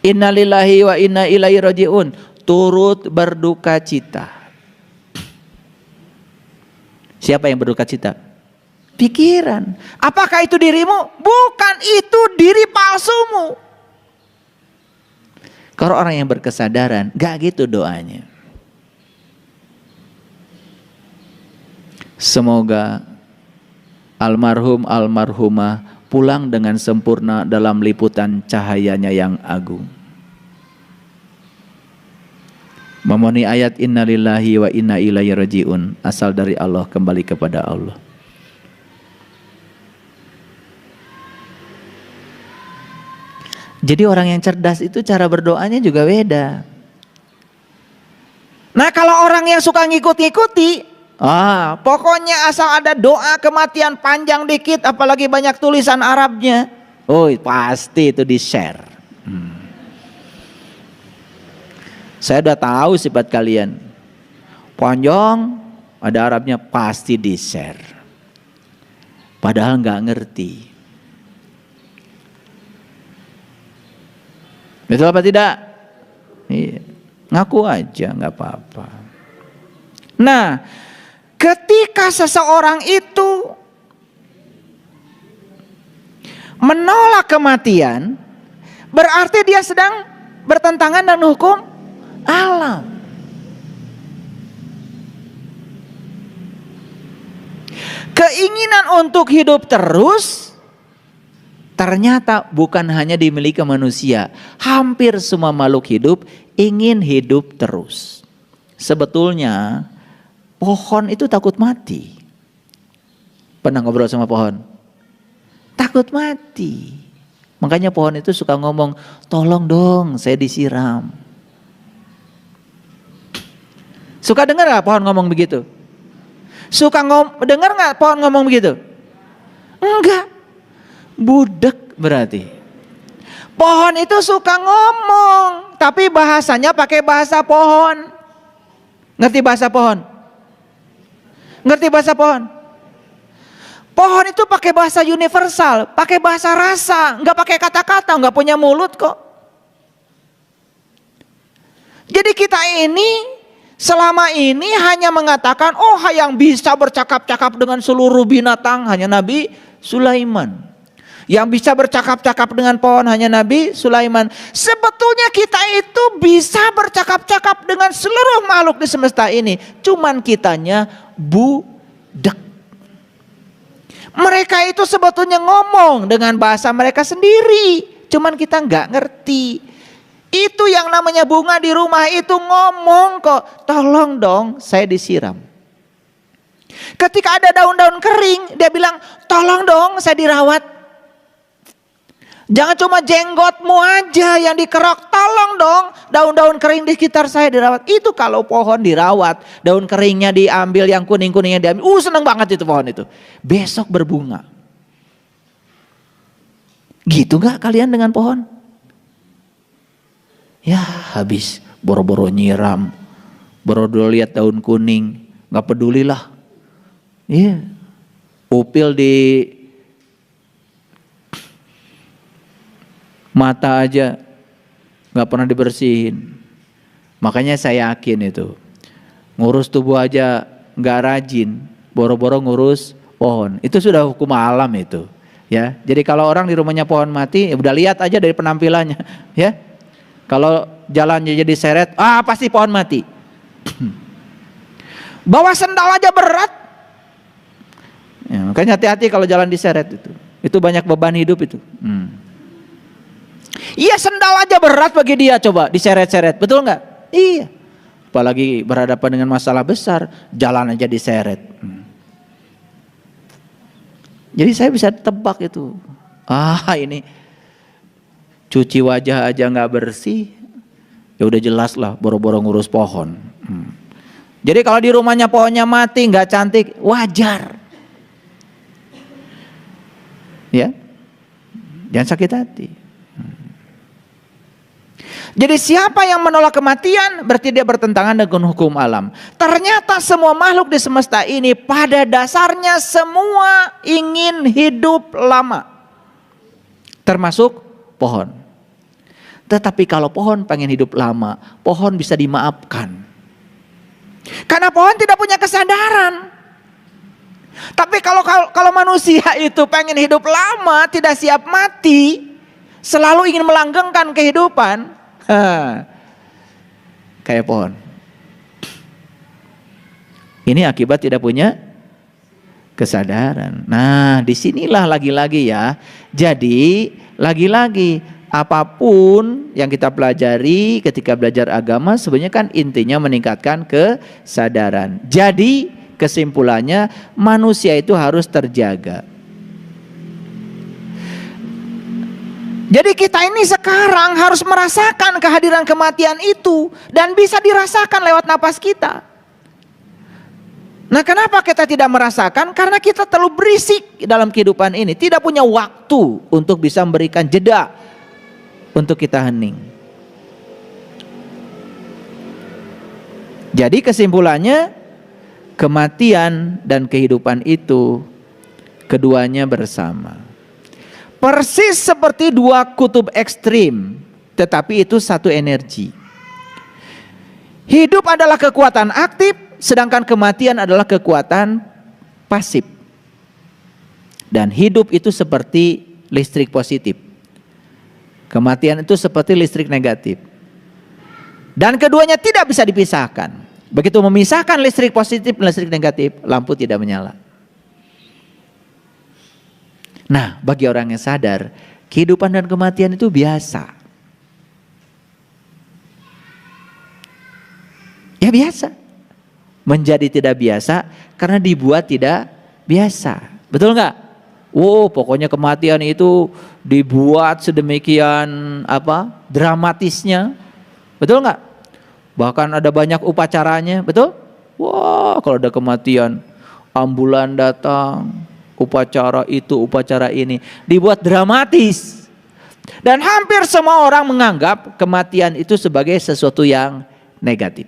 Innalillahi wa inna ilaihi rajiun. Turut berduka cita. Siapa yang berduka cita? Pikiran. Apakah itu dirimu? Bukan, itu diri palsumu. Kalau orang yang berkesadaran, gak gitu doanya. Semoga almarhum almarhumah pulang dengan sempurna dalam liputan cahayanya yang agung. Memenuhi ayat innalillahi wa inna ilaihi rajiun, asal dari Allah kembali kepada Allah. Jadi orang yang cerdas itu cara berdoanya juga beda. Nah, kalau orang yang suka ngikut-ngikuti, pokoknya asal ada doa kematian panjang dikit, apalagi banyak tulisan Arabnya, pasti itu di-share. Saya udah tahu sifat kalian. Panjang, ada Arabnya, pasti di-share. Padahal nggak ngerti. Betul apa tidak? Iya. Ngaku aja, nggak apa-apa. Nah, ketika seseorang itu menolak kematian, berarti dia sedang bertentangan dengan hukum alam. Keinginan untuk hidup terus Ternyata bukan hanya dimiliki manusia, hampir semua makhluk hidup ingin hidup terus. Sebetulnya pohon itu takut mati. Pernah ngobrol sama pohon? Takut mati. Makanya pohon itu suka ngomong, tolong dong saya disiram. Suka dengar gak pohon ngomong begitu? Suka dengar gak pohon ngomong begitu? Enggak. Budek berarti. Pohon itu suka ngomong, tapi bahasanya pakai bahasa pohon. Ngerti bahasa pohon? Ngerti bahasa pohon? Pohon itu pakai bahasa universal, pakai bahasa rasa, nggak pakai kata-kata, nggak punya mulut kok. Jadi kita ini selama ini hanya mengatakan, oh yang bisa bercakap-cakap dengan seluruh binatang hanya Nabi Sulaiman. Yang bisa bercakap-cakap dengan pohon hanya Nabi Sulaiman. Sebetulnya kita itu bisa bercakap-cakap dengan seluruh makhluk di semesta ini. Cuman kitanya budak. Mereka itu sebetulnya ngomong dengan bahasa mereka sendiri. Cuman kita nggak ngerti. Itu yang namanya bunga di rumah itu ngomong kok. Tolong dong saya disiram. Ketika ada daun-daun kering dia bilang tolong dong saya dirawat. Jangan cuma jenggotmu aja yang dikerok. Tolong dong daun-daun kering di sekitar saya dirawat. Itu kalau pohon dirawat, daun keringnya diambil, yang kuning-kuningnya diambil. Seneng banget itu pohon itu. Besok berbunga. Gitu gak kalian dengan pohon? Ya habis boro-boro nyiram, boro-boro lihat daun kuning, gak pedulilah. Iya. Upil di mata aja gak pernah dibersihin. Makanya saya yakin itu ngurus tubuh aja gak rajin, boro-boro ngurus pohon. Itu sudah hukum alam itu ya. Jadi kalau orang di rumahnya pohon mati, ya udah lihat aja dari penampilannya ya. Kalau jalannya jadi seret, pasti pohon mati. Bawa sendal aja berat ya, makanya hati-hati kalau jalan diseret itu banyak beban hidup itu. Iya, sendal aja berat bagi dia, coba diseret-seret, betul nggak? Iya. Apalagi berhadapan dengan masalah besar, jalan aja diseret. Jadi saya bisa tebak itu. Ini cuci wajah aja nggak bersih, ya udah jelas lah boro-boro ngurus pohon. Jadi kalau di rumahnya pohonnya mati, nggak cantik, wajar. Ya, jangan sakit hati. Jadi siapa yang menolak kematian berarti dia bertentangan dengan hukum alam. Ternyata semua makhluk di semesta ini pada dasarnya semua ingin hidup lama. Termasuk pohon. Tetapi kalau pohon pengen hidup lama, pohon bisa dimaafkan. Karena pohon tidak punya kesadaran. Tapi kalau manusia itu pengen hidup lama, tidak siap mati, selalu ingin melanggengkan kehidupan, kayak pohon. Ini akibat tidak punya kesadaran. Nah, disinilah lagi-lagi ya. Jadi lagi-lagi apapun yang kita pelajari ketika belajar agama sebenarnya kan intinya meningkatkan kesadaran. Jadi kesimpulannya manusia itu harus terjaga. Jadi kita ini sekarang harus merasakan kehadiran kematian itu dan bisa dirasakan lewat napas kita. Nah, kenapa kita tidak merasakan? Karena kita terlalu berisik dalam kehidupan ini, tidak punya waktu untuk bisa memberikan jeda untuk kita hening. Jadi kesimpulannya kematian dan kehidupan itu keduanya bersama. Persis seperti dua kutub ekstrim, tetapi itu satu energi. Hidup adalah kekuatan aktif, sedangkan kematian adalah kekuatan pasif. Dan hidup itu seperti listrik positif. Kematian itu seperti listrik negatif. Dan keduanya tidak bisa dipisahkan. Begitu memisahkan listrik positif dan listrik negatif, lampu tidak menyala. Nah, bagi orang yang sadar, kehidupan dan kematian itu biasa. Ya biasa. Menjadi tidak biasa karena dibuat tidak biasa. Betul nggak? Wow, pokoknya kematian itu dibuat sedemikian dramatisnya. Betul nggak? Bahkan ada banyak upacaranya, betul? Wah, kalau ada kematian, ambulan datang, upacara itu, upacara ini, dibuat dramatis. Dan hampir semua orang menganggap kematian itu sebagai sesuatu yang negatif.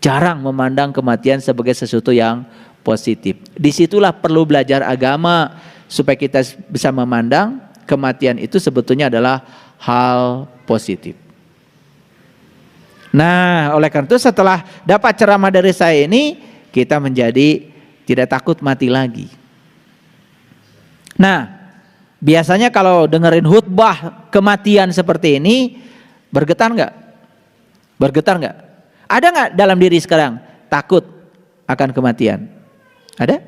Jarang memandang kematian sebagai sesuatu yang positif. Disitulah perlu belajar agama supaya kita bisa memandang kematian itu sebetulnya adalah hal positif. Nah, oleh karena itu setelah dapat ceramah dari saya ini, kita menjadi tidak takut mati lagi. Nah, biasanya kalau dengerin khutbah kematian seperti ini, bergetar nggak? Bergetar nggak? Ada nggak dalam diri sekarang takut akan kematian? Ada?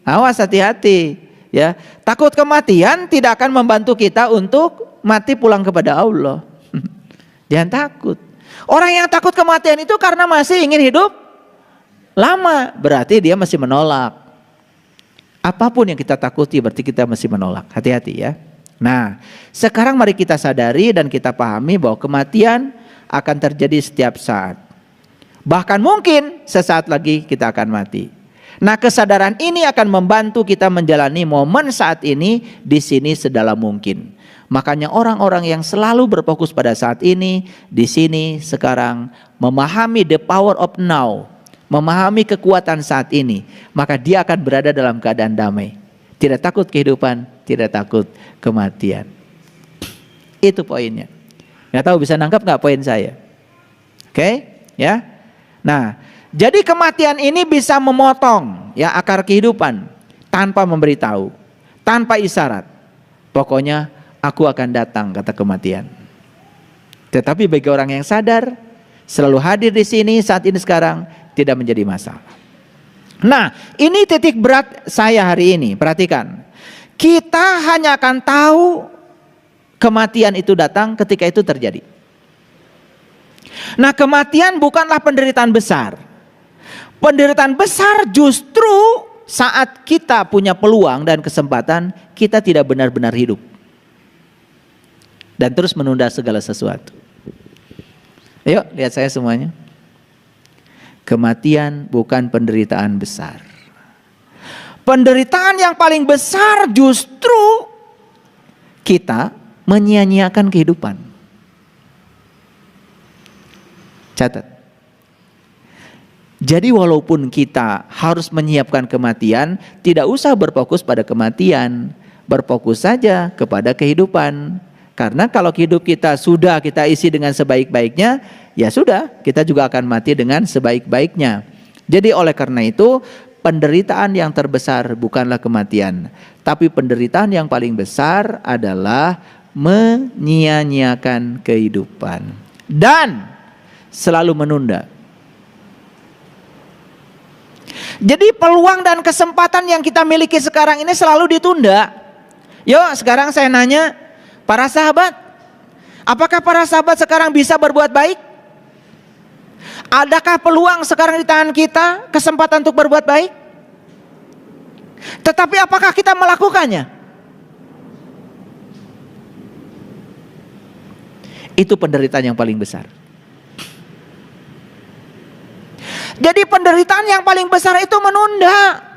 Awas, hati-hati ya. Takut kematian tidak akan membantu kita untuk mati pulang kepada Allah. Jangan takut. Orang yang takut kematian itu karena masih ingin hidup lama, berarti dia masih menolak. Apapun yang kita takuti berarti kita masih menolak. Hati-hati ya. Nah, sekarang mari kita sadari dan kita pahami bahwa kematian akan terjadi setiap saat. Bahkan mungkin sesaat lagi kita akan mati. Nah, kesadaran ini akan membantu kita menjalani momen saat ini di sini sedalam mungkin. Makanya orang-orang yang selalu berfokus pada saat ini, di sini, sekarang, memahami the power of now, memahami kekuatan saat ini, maka dia akan berada dalam keadaan damai. Tidak takut kehidupan, tidak takut kematian. Itu poinnya. Nggak tahu bisa nangkap nggak poin saya? Oke, ya. Nah, jadi kematian ini bisa memotong ya akar kehidupan tanpa memberitahu, tanpa isyarat. Pokoknya aku akan datang, kata kematian. Tetapi bagi orang yang sadar, selalu hadir di sini saat ini sekarang, tidak menjadi masalah. Nah, ini titik berat saya hari ini. Perhatikan, kita hanya akan tahu kematian itu datang ketika itu terjadi. Nah, kematian bukanlah penderitaan besar. Penderitaan besar justru saat kita punya peluang dan kesempatan, kita tidak benar-benar hidup dan terus menunda segala sesuatu. Ayo lihat saya semuanya. Kematian bukan penderitaan besar. Penderitaan yang paling besar justru kita menyia-nyiakan kehidupan. Catat. Jadi walaupun kita harus menyiapkan kematian, tidak usah berfokus pada kematian, berfokus saja kepada kehidupan. Karena kalau hidup kita sudah kita isi dengan sebaik-baiknya, ya sudah, kita juga akan mati dengan sebaik-baiknya. Jadi oleh karena itu, penderitaan yang terbesar bukanlah kematian, tapi penderitaan yang paling besar adalah menyia-nyiakan kehidupan dan selalu menunda. Jadi peluang dan kesempatan yang kita miliki sekarang ini selalu ditunda. Yuk sekarang saya nanya, para sahabat, apakah para sahabat sekarang bisa berbuat baik? Adakah peluang sekarang di tangan kita, kesempatan untuk berbuat baik? Tetapi apakah kita melakukannya? Itu penderitaan yang paling besar. Jadi penderitaan yang paling besar itu menunda.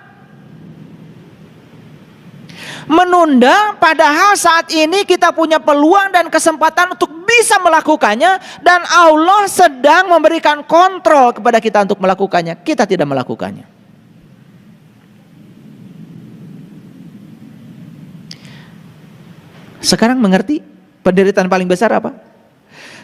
Menunda padahal saat ini kita punya peluang dan kesempatan untuk bisa melakukannya, dan Allah sedang memberikan kontrol kepada kita untuk melakukannya. Kita tidak melakukannya. Sekarang mengerti penderitaan paling besar apa?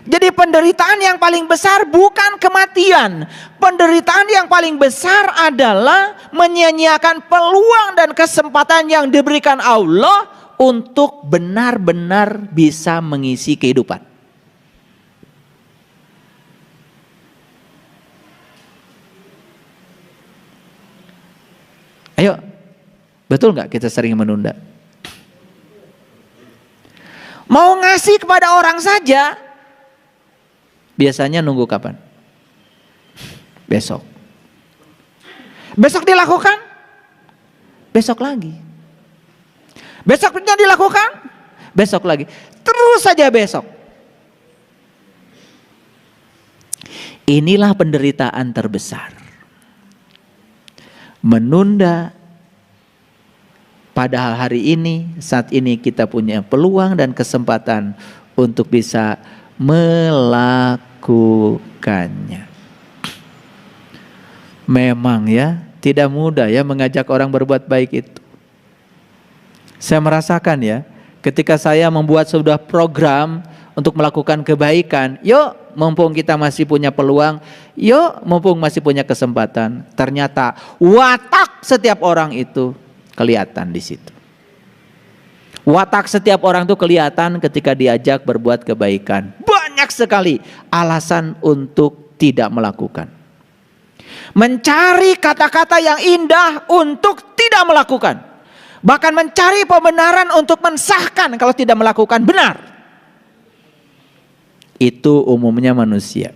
Jadi penderitaan yang paling besar bukan kematian. Penderitaan yang paling besar adalah menyia-nyiakan peluang dan kesempatan yang diberikan Allah untuk benar-benar bisa mengisi kehidupan. Ayo, Betul nggak kita sering menunda? Mau ngasih kepada orang saja, biasanya nunggu kapan? Besok. Besok dilakukan, besok lagi. Besoknya dilakukan, besok lagi. Terus saja besok. Inilah penderitaan terbesar. Menunda, padahal hari ini, saat ini kita punya peluang dan kesempatan untuk bisa melakukannya. Memang ya, tidak mudah ya mengajak orang berbuat baik itu. Saya merasakan ya, ketika saya membuat sebuah program untuk melakukan kebaikan, yuk mumpung kita masih punya peluang, yuk mumpung masih punya kesempatan. Ternyata watak setiap orang itu kelihatan di situ. Watak setiap orang itu kelihatan ketika diajak berbuat kebaikan. Banyak sekali alasan untuk tidak melakukan. Mencari kata-kata yang indah untuk tidak melakukan. Bahkan mencari pembenaran untuk mensahkan kalau tidak melakukan benar. Itu umumnya manusia.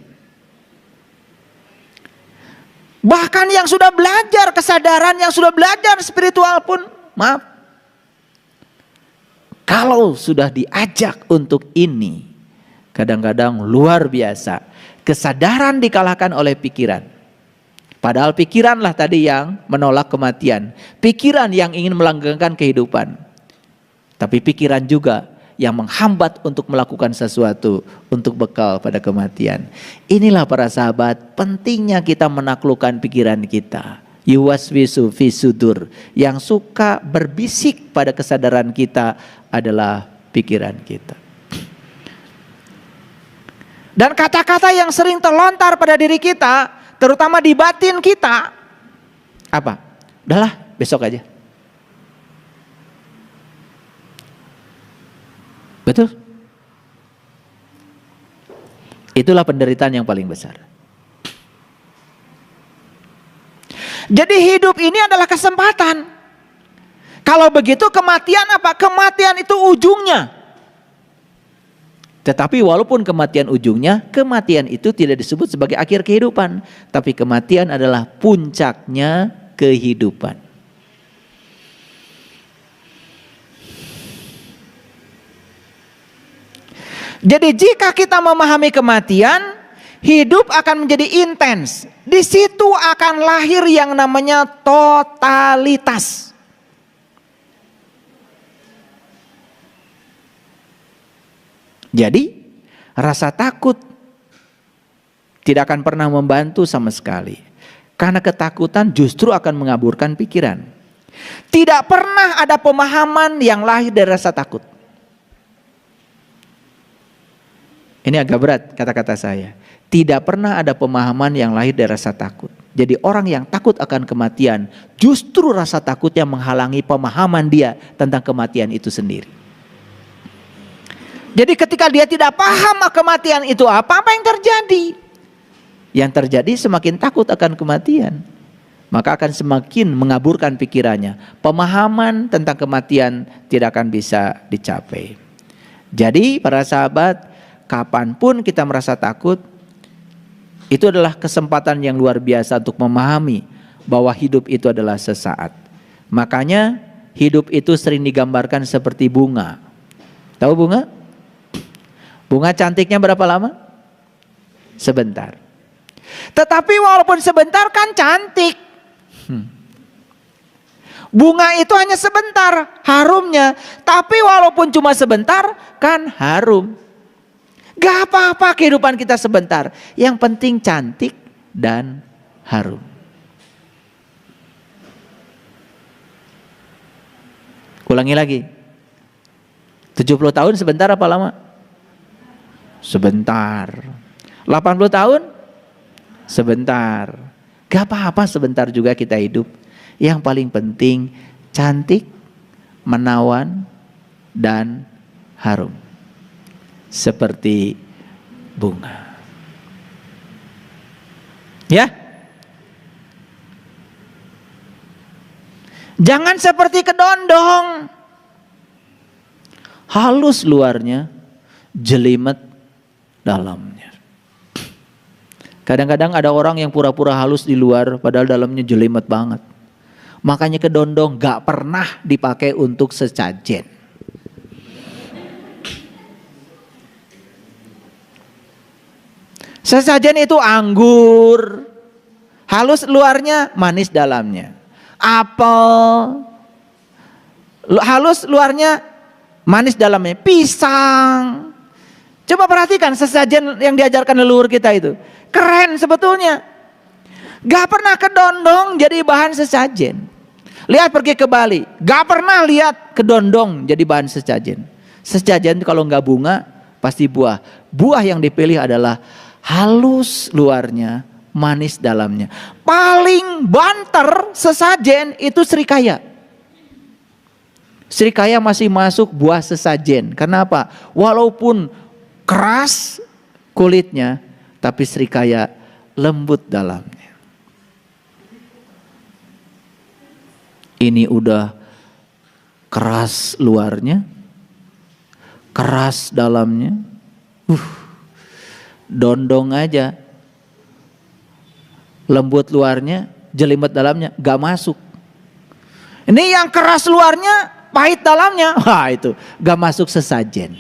Bahkan yang sudah belajar kesadaran, yang sudah belajar spiritual pun, maaf, kalau sudah diajak untuk ini, kadang-kadang luar biasa. Kesadaran dikalahkan oleh pikiran. Padahal pikiranlah tadi yang menolak kematian. Pikiran yang ingin melanggengkan kehidupan. Tapi pikiran juga yang menghambat untuk melakukan sesuatu untuk bekal pada kematian. Inilah para sahabat, pentingnya kita menaklukkan pikiran kita. Yuwaswisu fi sudur, yang suka berbisik pada kesadaran kita adalah pikiran kita. Dan kata-kata yang sering terlontar pada diri kita, terutama di batin kita, apa? Udahlah, besok aja. Betul? Itulah penderitaan yang paling besar. Jadi hidup ini adalah kesempatan. Kalau begitu kematian apa? Kematian itu ujungnya. Tetapi walaupun kematian ujungnya, kematian itu tidak disebut sebagai akhir kehidupan. Tapi kematian adalah puncaknya kehidupan. Jadi jika kita memahami kematian, hidup akan menjadi intens. Di situ akan lahir yang namanya totalitas. Jadi rasa takut tidak akan pernah membantu sama sekali. Karena ketakutan justru akan mengaburkan pikiran. Tidak pernah ada pemahaman yang lahir dari rasa takut. Ini agak berat kata-kata saya. Tidak pernah ada pemahaman yang lahir dari rasa takut. Jadi orang yang takut akan kematian, justru rasa takutnya menghalangi pemahaman dia tentang kematian itu sendiri. Jadi ketika dia tidak paham kematian itu apa yang terjadi? Yang terjadi semakin takut akan kematian. Maka akan semakin mengaburkan pikirannya. Pemahaman tentang kematian tidak akan bisa dicapai. Jadi para sahabat, kapanpun kita merasa takut, itu adalah kesempatan yang luar biasa untuk memahami bahwa hidup itu adalah sesaat. Makanya hidup itu sering digambarkan seperti bunga. Tahu bunga? Bunga cantiknya berapa lama? Sebentar. Tetapi walaupun sebentar kan cantik. Bunga itu hanya sebentar harumnya. Tapi walaupun cuma sebentar kan harum. Gak apa-apa kehidupan kita sebentar. Yang penting cantik dan harum. Ulangi lagi. 70 tahun sebentar apa lama? Sebentar. 80 tahun? Sebentar. Gak apa-apa sebentar juga kita hidup. Yang paling penting cantik, menawan, dan harum. Seperti bunga. Ya. Jangan seperti kedondong. Halus luarnya, jelimet dalamnya. Kadang-kadang ada orang yang pura-pura halus di luar padahal dalamnya jelimet banget. Makanya kedondong gak pernah dipakai untuk sesajen. Sesajen itu anggur, halus luarnya, manis dalamnya. Apel, halus luarnya, manis dalamnya. Pisang. Coba perhatikan sesajen yang diajarkan leluhur kita itu. Keren sebetulnya. Gak pernah kedondong jadi bahan sesajen. Lihat pergi ke Bali, gak pernah lihat kedondong jadi bahan sesajen. Sesajen kalau gak bunga, pasti buah. Buah yang dipilih adalah halus luarnya, manis dalamnya. Paling banter sesajen itu serikaya. Serikaya masih masuk buah sesajen. Kenapa? Walaupun keras kulitnya, tapi serikaya lembut dalamnya. Ini udah keras luarnya, keras dalamnya. Dondong aja, lembut luarnya, jelimet dalamnya, gak masuk. Ini yang keras luarnya, pahit dalamnya, wah itu gak masuk sesajen.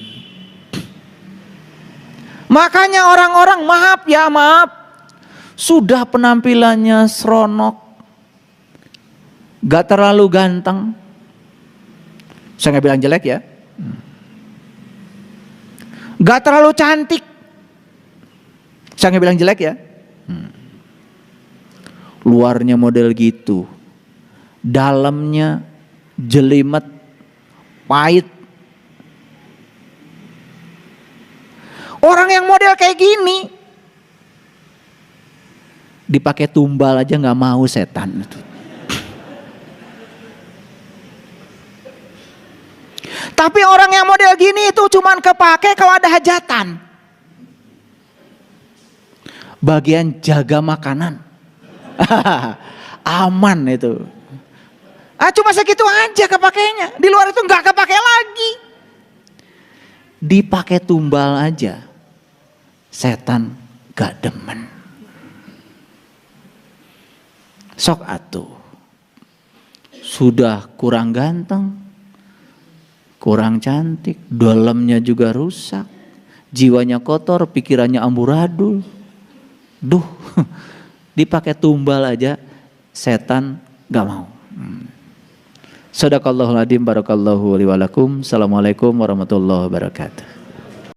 Makanya orang-orang maaf, sudah penampilannya seronok, gak terlalu ganteng. Saya gak bilang jelek ya, gak terlalu cantik. Saya nggak bilang jelek ya. Luarnya model gitu, dalamnya jelimet, pahit. Orang yang model kayak gini dipakai tumbal aja nggak mau setan. Tapi orang yang model gini itu cuman kepake kalau ada hajatan. Bagian jaga makanan. Aman itu. Cuma segitu aja kepakainya. Di luar itu nggak kepake lagi. Dipakai tumbal aja, setan gak demen. Sok atuh. Sudah kurang ganteng, kurang cantik, dalamnya juga rusak, jiwanya kotor, pikirannya amburadul. Duh, dipakai tumbal aja setan gak mau. Sadaqallahul adzim, barakallahu li wa lakum. Assalamualaikum warahmatullahi wabarakatuh.